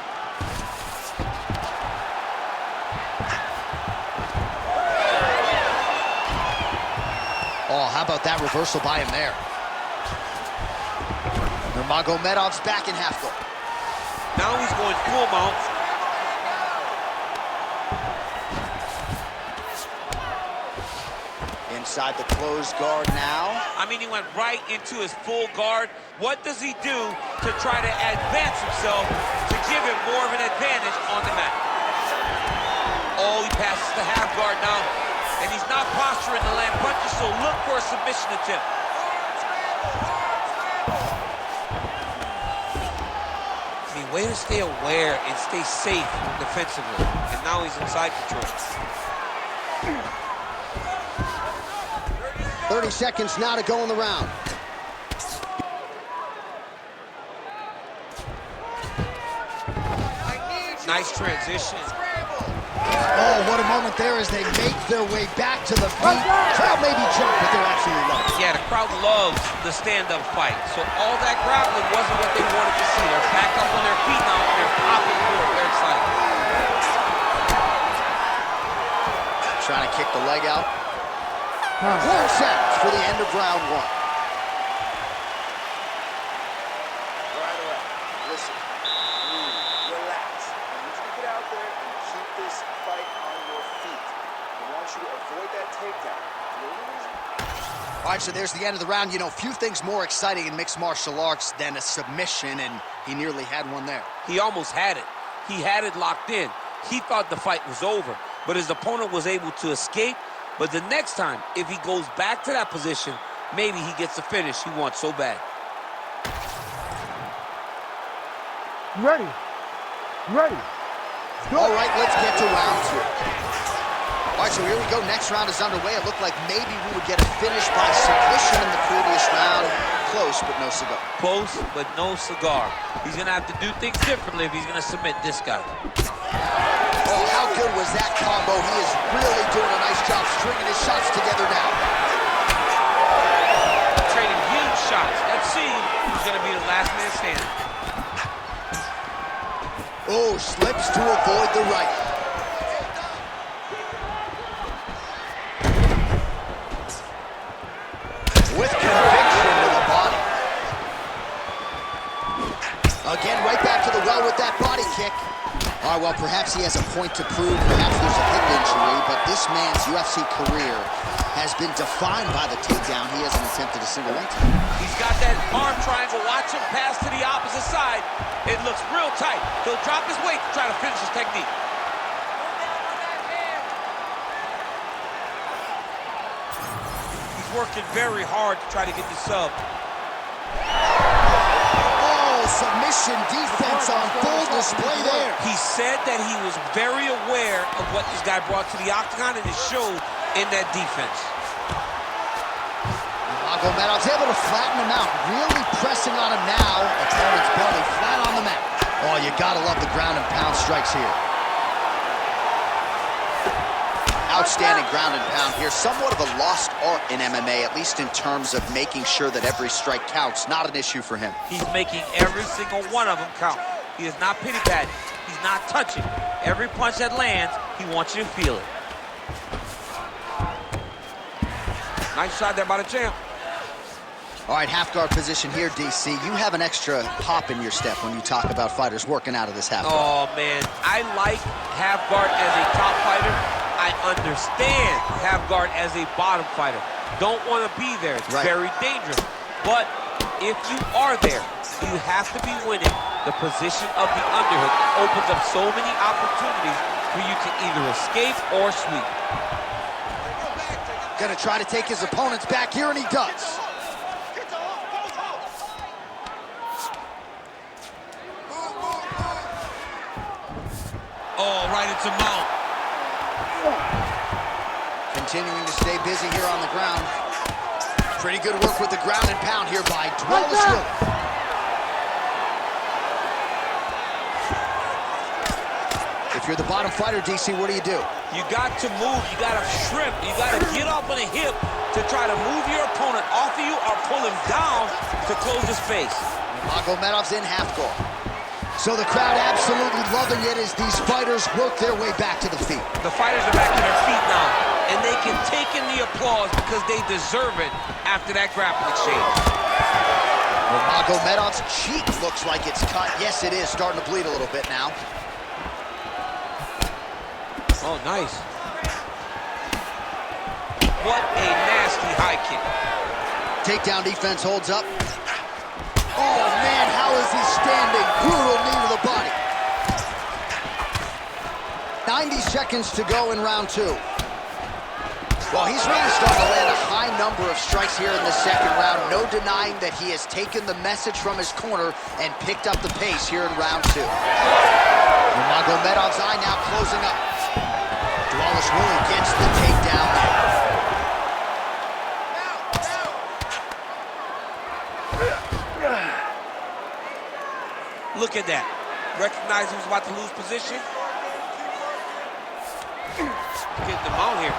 Oh, how about that reversal by him there? Nurmagomedov's back in half guard. Now he's going full mount. Inside the closed guard now. I mean, he went right into his full guard. What does he do to try to advance himself to give him more of an advantage on the mat? Oh, he passes the half guard now. And he's not posturing to land punches, so look for a submission attempt. I mean, way to stay aware and stay safe defensively. And now he's in side control. 30 seconds now to go in the round. Nice transition. Oh, what a moment there as they make their way back to the feet. Crowd may be jumped, but they're absolutely loving it. Yeah, the crowd loves the stand-up fight. So all that grappling wasn't what they wanted to see. They're back up on their feet now, and they're popping forward. They're excited. Trying to kick the leg out. 4 seconds for the end of round one. Right away. listen, relax. I need you to get out there and keep this fight on your feet. I want you to avoid that takedown. The only reason... All right, so there's the end of the round. You know, few things more exciting in mixed martial arts than a submission, and he nearly had one there. He almost had it. He had it locked in. He thought the fight was over, but his opponent was able to escape. But the next time, if he goes back to that position, maybe he gets the finish he wants so bad. Ready. Ready. Go. All right, let's get to round 2. All right, so here we go. Next round is underway. It looked like maybe we would get a finish by submission in the previous round. Close, but no cigar. Close, but no cigar. He's going to have to do things differently if he's going to submit this guy. Oh, how good was that combo? He is really doing a nice job stringing his shots together now. Trading huge shots. Let's see who's going to be the last man standing. Oh, slips to avoid the right. With conviction to the body. Again, right back to the well with that body kick. All right, well, perhaps he has a point to prove. Perhaps there's a hip injury, but this man's UFC career has been defined by the takedown. He hasn't attempted a single one. He's got that arm triangle. Watch him pass to the opposite side. It looks real tight. He'll drop his weight to try to finish his technique. He's working very hard to try to get the sub. Oh, submission defense on full display there. He said that he was very aware of what this guy brought to the octagon, and it showed in that defense. Magomedov's able to flatten him out, really pressing on him now. Opponent's belly flat on the mat. Oh, you gotta love the ground and pound strikes here. Outstanding ground and pound here. Somewhat of a lost art in MMA, at least in terms of making sure that every strike counts. Not an issue for him. He's making every single one of them count. He is not pity-patting. He's not touching. Every punch that lands, he wants you to feel it. Nice shot there by the champ. All right, half guard position here, DC. You have an extra hop in your step when you talk about fighters working out of this half guard. Oh, man. I like half guard as a top fighter. I understand half guard as a bottom fighter. Don't want to be there. It's very dangerous. But if you are there, you have to be winning. The position of the underhook opens up so many opportunities for you to either escape or sweep. Gonna try to take his opponents back here, and he does. Oh, right into mount. Continuing to stay busy here on the ground. Pretty good work with the ground and pound here by Dwalishvili. If you're the bottom fighter, DC, what do? You got to move. You got to shrimp. You got to get up on a hip to try to move your opponent off of you or pull him down to close his face. Magomedov's in half guard. So the crowd absolutely loving it as these fighters work their way back to the feet. The fighters are back to their feet now, and they can take in the applause because they deserve it after that grappling exchange. Well, Magomedov's cheek looks like it's cut. Yes, it is. Starting to bleed a little bit now. Oh, nice. What a nasty high kick. Takedown defense holds up. Oh, man, how is he standing? Brutal knee to the body. 90 seconds to go in round 2. Well, he's really starting to land a high number of strikes here in the second round. No denying that he has taken the message from his corner and picked up the pace here in round 2. And Magomedov's eye now closing up. Dwalishvili gets the takedown there. Look at that. Recognize he was about to lose position. Getting the mount here.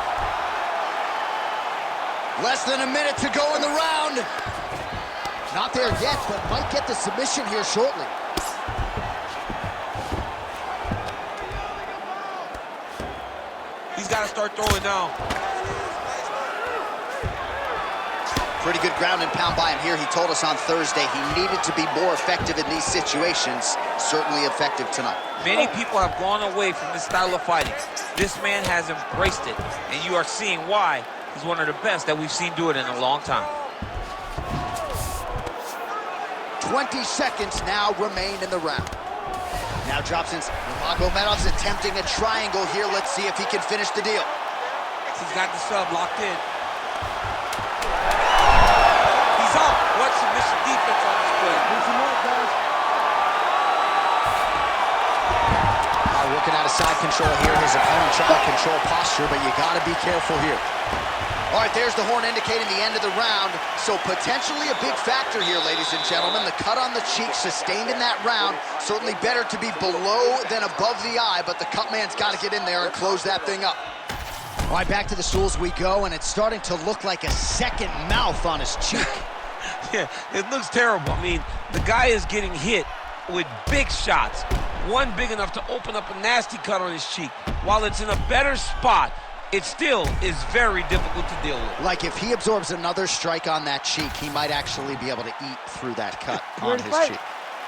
Less than a minute to go in the round. Not there yet, but might get the submission here shortly. He's got to start throwing now. Pretty good ground and pound by him here. He told us on Thursday he needed to be more effective in these situations. Certainly effective tonight. Many people have gone away from this style of fighting. This man has embraced it, and you are seeing why he's one of the best that we've seen do it in a long time. 20 seconds now remain in the round. Now drops in. Nurmagomedov's attempting a triangle here. Let's see if he can finish the deal. He's got the sub locked in. He's up. What submission defense on this play? Working out of side control here. His opponent trying to control posture, but you got to be careful here. All right, there's the horn indicating the end of the round. So potentially a big factor here, ladies and gentlemen. The cut on the cheek sustained in that round. Certainly better to be below than above the eye, but the cut man's got to get in there and close that thing up. All right, back to the stools we go, and it's starting to look like a second mouth on his cheek. Yeah, it looks terrible. I mean, the guy is getting hit with big shots. One big enough to open up a nasty cut on his cheek. While it's in a better spot, it still is very difficult to deal with. Like if he absorbs another strike on that cheek, he might actually be able to eat through that cut on his cheek.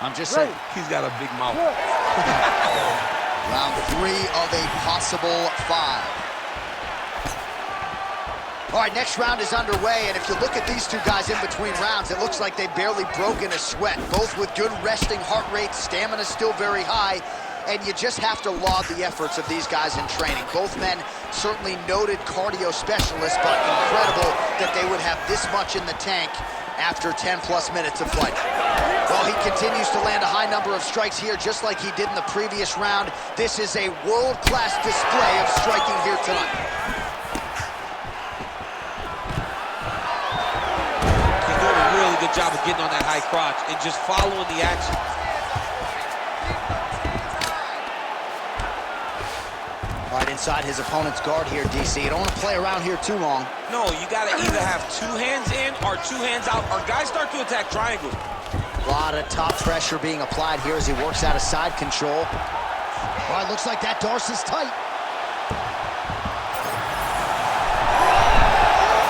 I'm just saying. He's got a big mouth. Round 3 of a possible 5. All right, next round is underway, and if you look at these two guys in between rounds, it looks like they've barely broken a sweat. Both with good resting heart rates, stamina still very high, and you just have to laud the efforts of these guys in training. Both men certainly noted cardio specialists, but incredible that they would have this much in the tank after 10-plus minutes of fighting. Well, he continues to land a high number of strikes here, just like he did in the previous round. This is a world-class display of striking here tonight. Good job of getting on that high crotch and just following the action. All right, inside his opponent's guard here, DC. You don't want to play around here too long. No, you got to either have 2 hands in or 2 hands out, or guys start to attack triangles. A lot of top pressure being applied here as he works out of side control. All right, looks like that Darce is tight.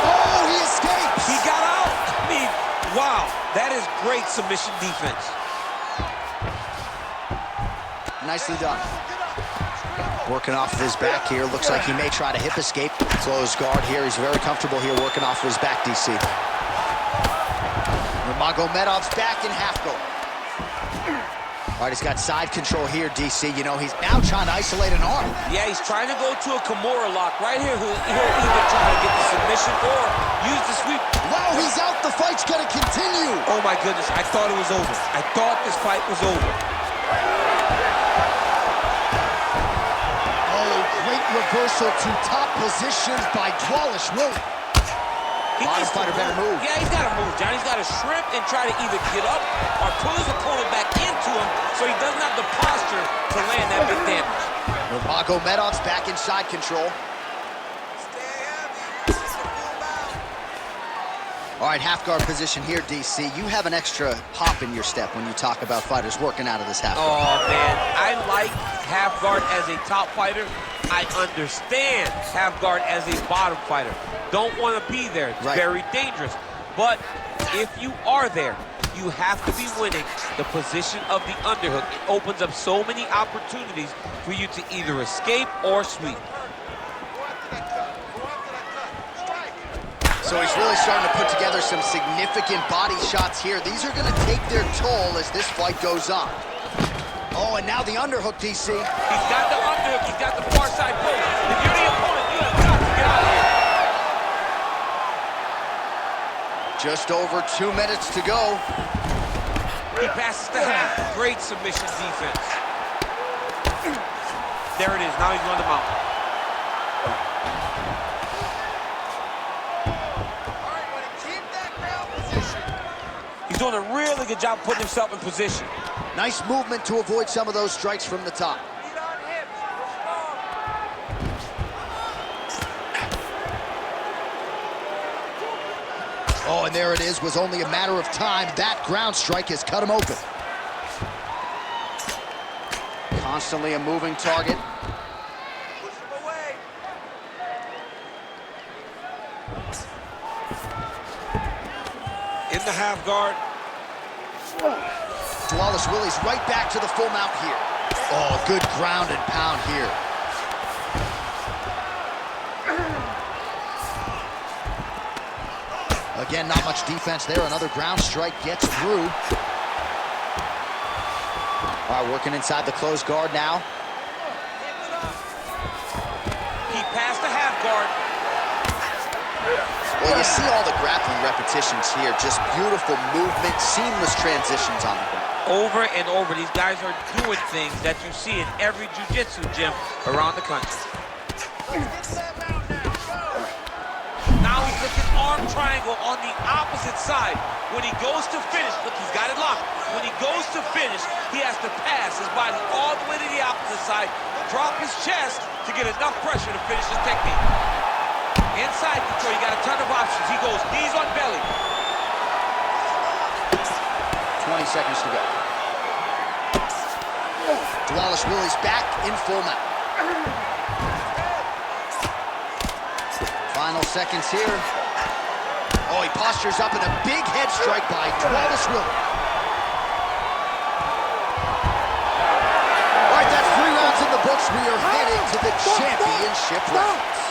Oh, he escapes! He got out! I mean, wow, that is great submission defense. Nicely done. Working off of his back here. Looks like he may try to hip escape. Close guard here. He's very comfortable here working off of his back, DC. Nurmagomedov's back in half guard. All right, he's got side control here, DC. You know, he's now trying to isolate an arm. Yeah, he's trying to go to a Kimura lock. Right here, he'll either try to get the submission or use the sweep. Wow, he's out. The fight's going to continue. Oh, my goodness. I thought it was over. I thought this fight was over. Oh, great reversal to top positions by Dwalish Willie. Bottom fighter better move. Yeah, he's got to move, John. He's got to shrimp and try to either get up or pull his opponent back into him so he doesn't have the posture to land that big damage. Nurmagomedov's back in side control. All right, half guard position here, DC. You have an extra hop in your step when you talk about fighters working out of this half guard. Oh, man. I like half guard as a top fighter. I understand half guard as a bottom fighter. Don't want to be there. It's very dangerous. But if you are there, you have to be winning the position of the underhook. It opens up so many opportunities for you to either escape or sweep. So he's really starting to put together some significant body shots here. These are going to take their toll as this fight goes on. Oh, and now the underhook, DC. He's got the underhook. He's got the far side post. If you're the opponent, you have got to get out of here. Just over 2 minutes to go. He passes the half. Great submission defense. There it is. Now he's on the mount. He's doing a really good job putting himself in position. Nice movement to avoid some of those strikes from the top. Oh, and there it is. Was only a matter of time. That ground strike has cut him open. Constantly a moving target. the half guard. Wallace Willie's right back to the full mount here. Oh, good ground and pound here. Again, not much defense there. Another ground strike gets through. All right, working inside the closed guard now. He passed the half guard. Well, you see all the grappling repetitions here. Just beautiful movement, seamless transitions on the ground. Over and over, these guys are doing things that you see in every jiu-jitsu gym around the country. Now he's looking arm triangle on the opposite side. When he goes to finish, look, he's got it locked. When he goes to finish, he has to pass his body all the way to the opposite side, drop his chest to get enough pressure to finish his technique. Inside control, you got a ton of options. He goes knees on belly. 20 seconds to go. Wallace Willie's back in full mount. Final seconds here. Oh, he postures up in a big head strike by Wallace Willie. All right, that's 3 rounds in the books. We are heading to the championship rounds.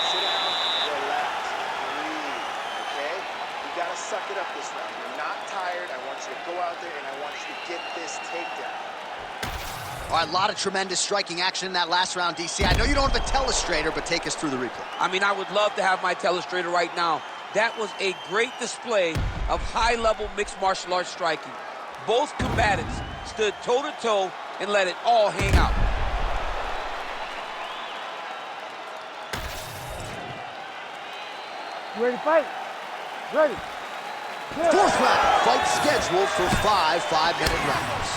Sit down, relax, breathe, okay? You gotta suck it up this round. You're not tired. I want you to go out there and I want you to get this takedown. All right, a lot of tremendous striking action in that last round, DC. I know you don't have a telestrator, but take us through the replay. I mean, I would love to have my telestrator right now. That was a great display of high-level mixed martial arts striking. Both combatants stood toe-to-toe and let it all hang out. You ready to fight? Ready. Fourth round, fight scheduled for 5 5-minute rounds.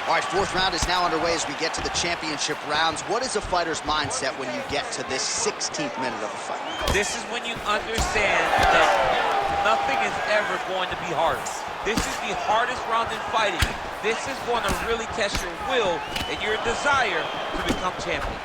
All right, fourth round is now underway as we get to the championship rounds. What is a fighter's mindset when you get to this 16th minute of a fight? This is when you understand that nothing is ever going to be harder. This is the hardest round in fighting. This is going to really test your will and your desire to become champion.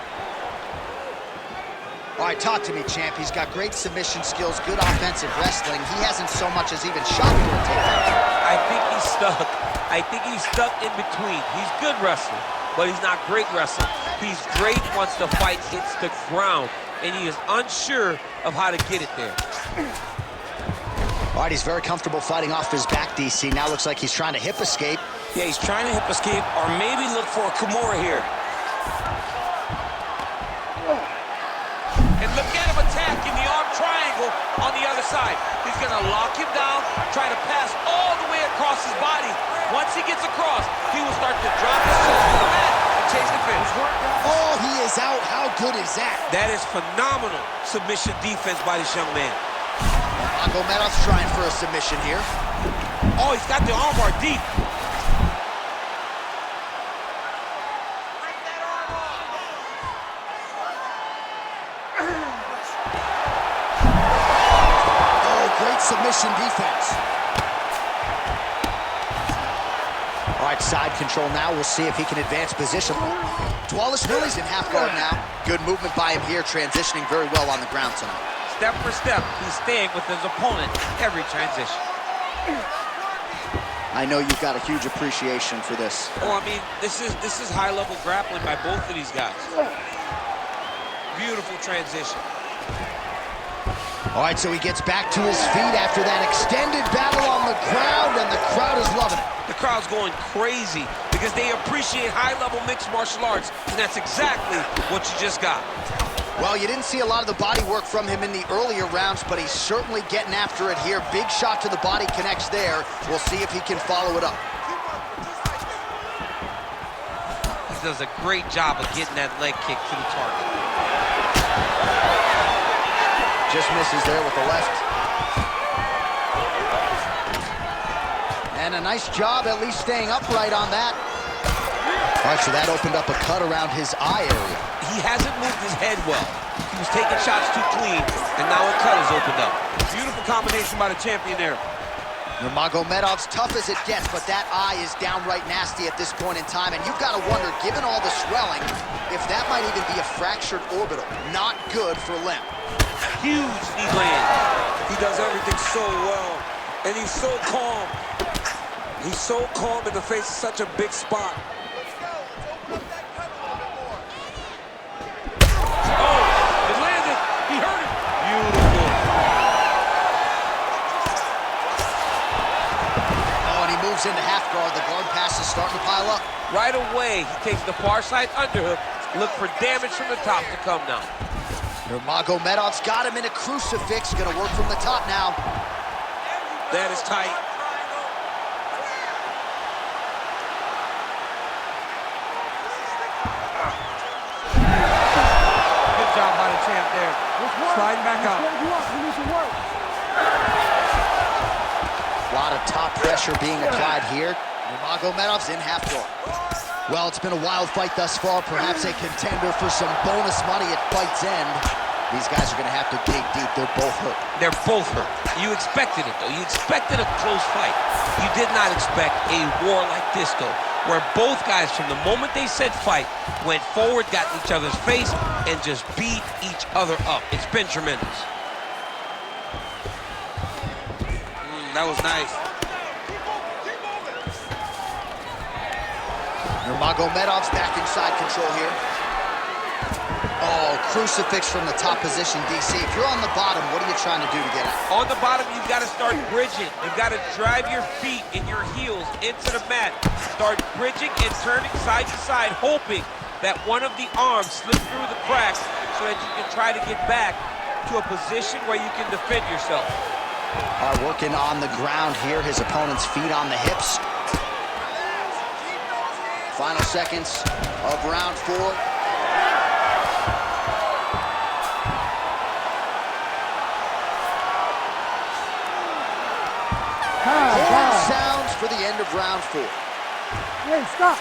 All right, talk to me, champ. He's got great submission skills, good offensive wrestling. He hasn't so much as even shot for a takedown. I think he's stuck. I think he's stuck in between. He's good wrestling, but he's not great wrestling. He's great once the fight hits the ground, and he is unsure of how to get it there. All right, he's very comfortable fighting off his back, DC. Now looks like he's trying to hip escape. Yeah, he's trying to hip escape or maybe look for a Kimura here. And look at him attack in the arm triangle on the other side. He's going to lock him down, try to pass all the way across his body. Once he gets across, he will start to drop his chest to the mat and chase the finish. Oh, he is out. How good is that? That is phenomenal submission defense by this young man. Magomedov's trying for a submission here. Oh, he's got the armbar deep. Oh, great submission defense. All right, side control now. We'll see if he can advance position. Wallace Willie's in half guard now. Good movement by him here, transitioning very well on the ground tonight. Step for step, he's staying with his opponent every transition. I know you've got a huge appreciation for this. Oh, I mean, this is high-level grappling by both of these guys. Beautiful transition. All right, so he gets back to his feet after that extended battle on the ground, and the crowd is loving it. The crowd's going crazy because they appreciate high-level mixed martial arts, and that's exactly what you just got. Well, you didn't see a lot of the body work from him in the earlier rounds, but he's certainly getting after it here. Big shot to the body connects there. We'll see if he can follow it up. He does a great job of getting that leg kick to the target. Just misses there with the left. And a nice job at least staying upright on that. All right, so that opened up a cut around his eye area. He hasn't moved his head well. He was taking shots too clean, and now a cut has opened up. Beautiful combination by the champion there. Magomedov's tough as it gets, but that eye is downright nasty at this point in time, and you've got to wonder, given all the swelling, if that might even be a fractured orbital. Not good for Lim. Huge knee land. He does everything so well, and he's so calm. He's so calm in the face of such a big spot. Oh, it landed. He hurt it. Beautiful. Oh, and he moves into half guard. The guard pass is starting to pile up. Right away, he takes the far side underhook. Look for damage from the top to come now. Nurmagomedov's got him in a crucifix. Gonna work from the top now. That is tight. Good job by the champ there. Sliding back up. A lot of top pressure being applied here. Nurmagomedov's in half guard. Well, it's been a wild fight thus far. Perhaps a contender for some bonus money at fight's end. These guys are going to have to dig deep. They're both hurt. They're both hurt. You expected it, though. You expected a close fight. You did not expect a war like this, though, where both guys, from the moment they said fight, went forward, got in each other's face, and just beat each other up. It's been tremendous. That was nice. Nurmagomedov's back inside control here. Oh, crucifix from the top position, DC. If you're on the bottom, what are you trying to do to get out? On the bottom, you've got to start bridging. You've got to drive your feet and your heels into the mat. Start bridging and turning side to side, hoping that one of the arms slips through the cracks so that you can try to get back to a position where you can defend yourself. Are working on the ground here. His opponent's feet on the hips. Final seconds of round 4. Horn sounds for the end of round 4. Hey, stop.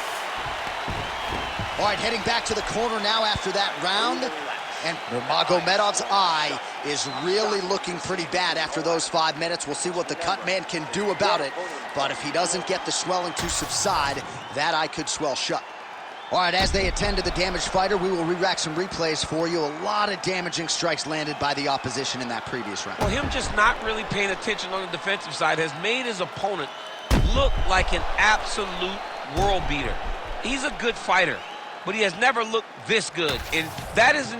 All right, heading back to the corner now after that round. And Nurmagomedov's eye is really looking pretty bad after those 5 minutes. We'll see what the cut man can do about it. But if he doesn't get the swelling to subside, that eye could swell shut. All right, as they attend to the damaged fighter, we will re-rack some replays for you. A lot of damaging strikes landed by the opposition in that previous round. Well, him just not really paying attention on the defensive side has made his opponent look like an absolute world beater. He's a good fighter, but he has never looked this good. And that is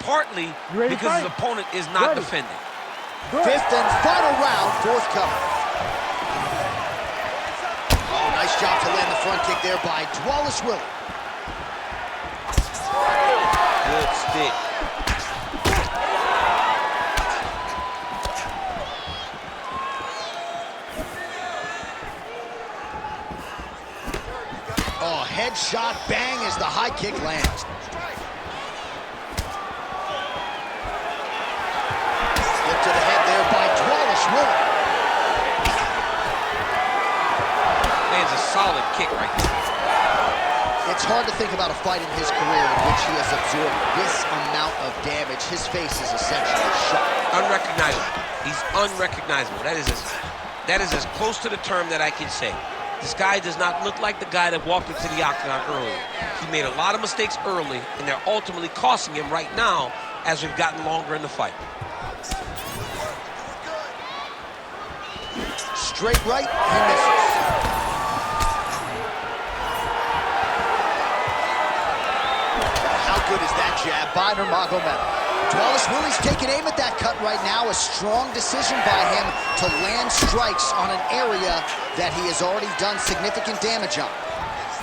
partly because his opponent is not defending. 5th and final round, forthcoming. Oh, nice job to land the front kick there by Wallace Willie. Good stick. Oh, headshot, bang, as the high kick lands. Flip to the head there by Wallace Willie. Lands a solid kick right there. It's hard to think about a fight in his career in which he has absorbed this amount of damage. His face is essentially shut. Unrecognizable. He's unrecognizable. That is as close to the term that I can say. This guy does not look like the guy that walked into the octagon early. He made a lot of mistakes early, and they're ultimately costing him right now as we've gotten longer in the fight. Straight right, he misses. How good is that jab by Nurmagomedov? Wallace Willie's taking aim at that cut right now. A strong decision by him to land strikes on an area that he has already done significant damage on.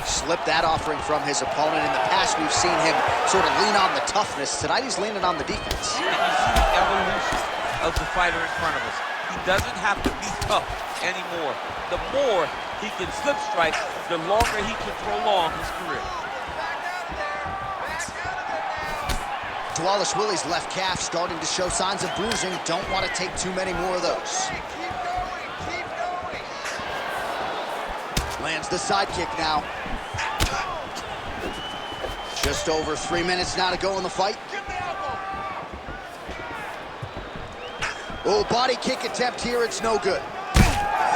Slipped that offering from his opponent. In the past, we've seen him sort of lean on the toughness. Tonight, he's leaning on the defense. And you see the evolution of the fighter in front of us. He doesn't have to be tough anymore. The more he can slip strike, the longer he can prolong his career. Wallace Willie's left calf starting to show signs of bruising. Don't want to take too many more of those. Lands the side kick now. Just over 3 minutes now to go in the fight. Oh, body kick attempt here. It's no good.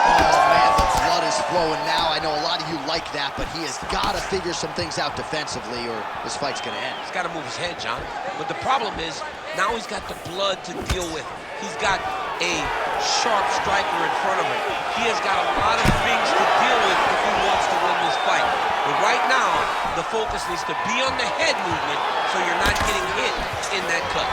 Oh, man, the blood is flowing now. I know a lot of you like that, but he has got to figure some things out defensively or this fight's going to end. He's got to move his head, John. But the problem is, now he's got the blood to deal with. He's got a sharp striker in front of him. He has got a lot of things to deal with if he wants to win this fight. But right now, the focus needs to be on the head movement so you're not getting hit in that cut.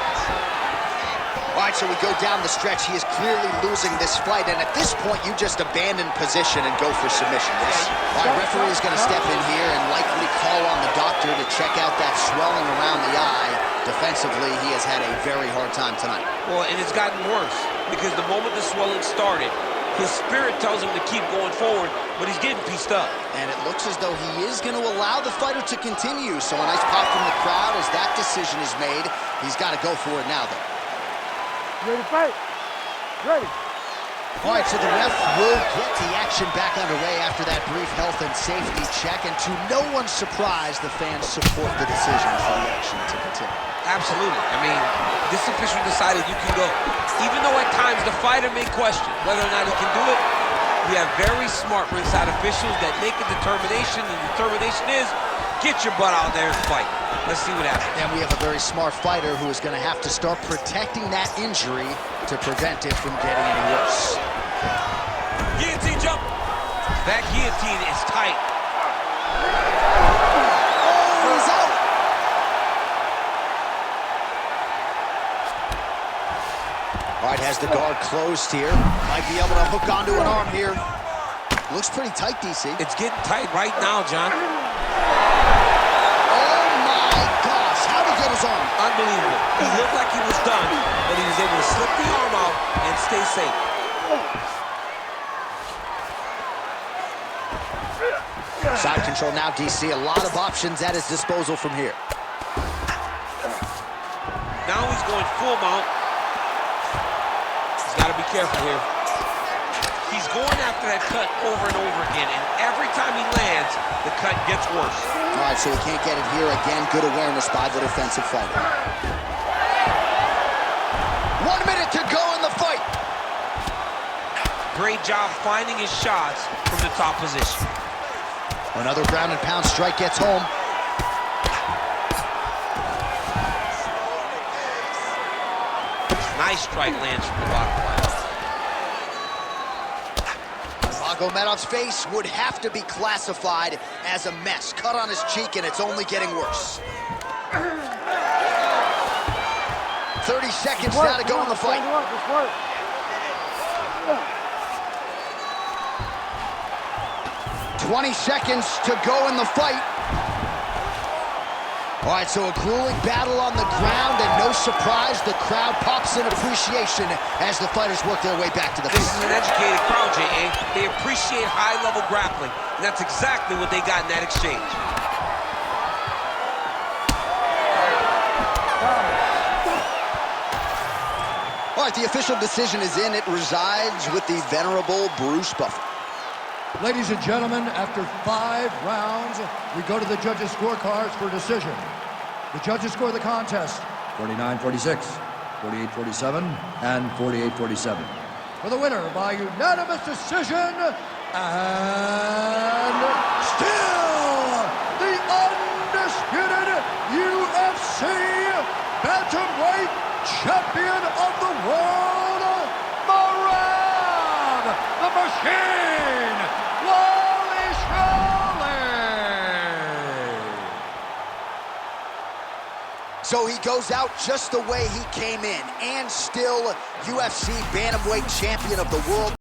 All right, so we go down the stretch. He is clearly losing this fight, and at this point, you just abandon position and go for submission. Yes. All right, referee is going to step in here and likely call on the doctor to check out that swelling around the eye. Defensively, he has had a very hard time tonight. Well, and it's gotten worse because the moment the swelling started, his spirit tells him to keep going forward, but he's getting pieced up. And it looks as though he is going to allow the fighter to continue. So a nice pop from the crowd as that decision is made. He's got to go for it now, though. Ready to fight? Ready. All right, so the ref will get the action back underway after that brief health and safety check. And to no one's surprise, the fans support the decision for the action to continue. Absolutely. I mean, this official decided you can go. Even though at times the fighter may question whether or not he can do it, we have very smart ringside officials that make a determination. The determination is, get your butt out there and fight. Let's see what happens. And we have a very smart fighter who is going to have to start protecting that injury to prevent it from getting any worse. Guillotine jump. That guillotine is tight. Oh, he's out. All right, has the guard closed here. Might be able to hook onto an arm here. Looks pretty tight, DC. It's getting tight right now, John. His arm. Unbelievable. He looked like he was done, but he was able to slip the arm out and stay safe. Side control now, DC. A lot of options at his disposal from here. Now he's going full mount. He's got to be careful here. He's going after that cut over and over again, and every time he lands, the cut gets worse. All right, so he can't get it here again. Good awareness by the defensive fighter. 1 minute to go in the fight. Great job finding his shots from the top position. Another ground and pound strike gets home. Nice strike lands from the bottom line. Magomedov's face would have to be classified as a mess. Cut on his cheek, and it's only getting worse. 30 seconds now to go in the fight. 20 seconds to go in the fight. All right, so a grueling battle on the ground, and no surprise, the crowd pops in appreciation as the fighters work their way back to the This field. is an educated crowd, J.A. They appreciate high-level grappling, and that's exactly what they got in that exchange. All right, the official decision is in. It resides with the venerable Bruce Buffer. Ladies and gentlemen, after 5 rounds, we go to the judges' scorecards for decision. The judges score the contest 49-46, 48-47, and 48-47. For the winner by unanimous decision, and still the undisputed UFC bantamweight champion of the world, Marab the Machine Wally. So he goes out just the way he came in, and still UFC bantamweight champion of the world.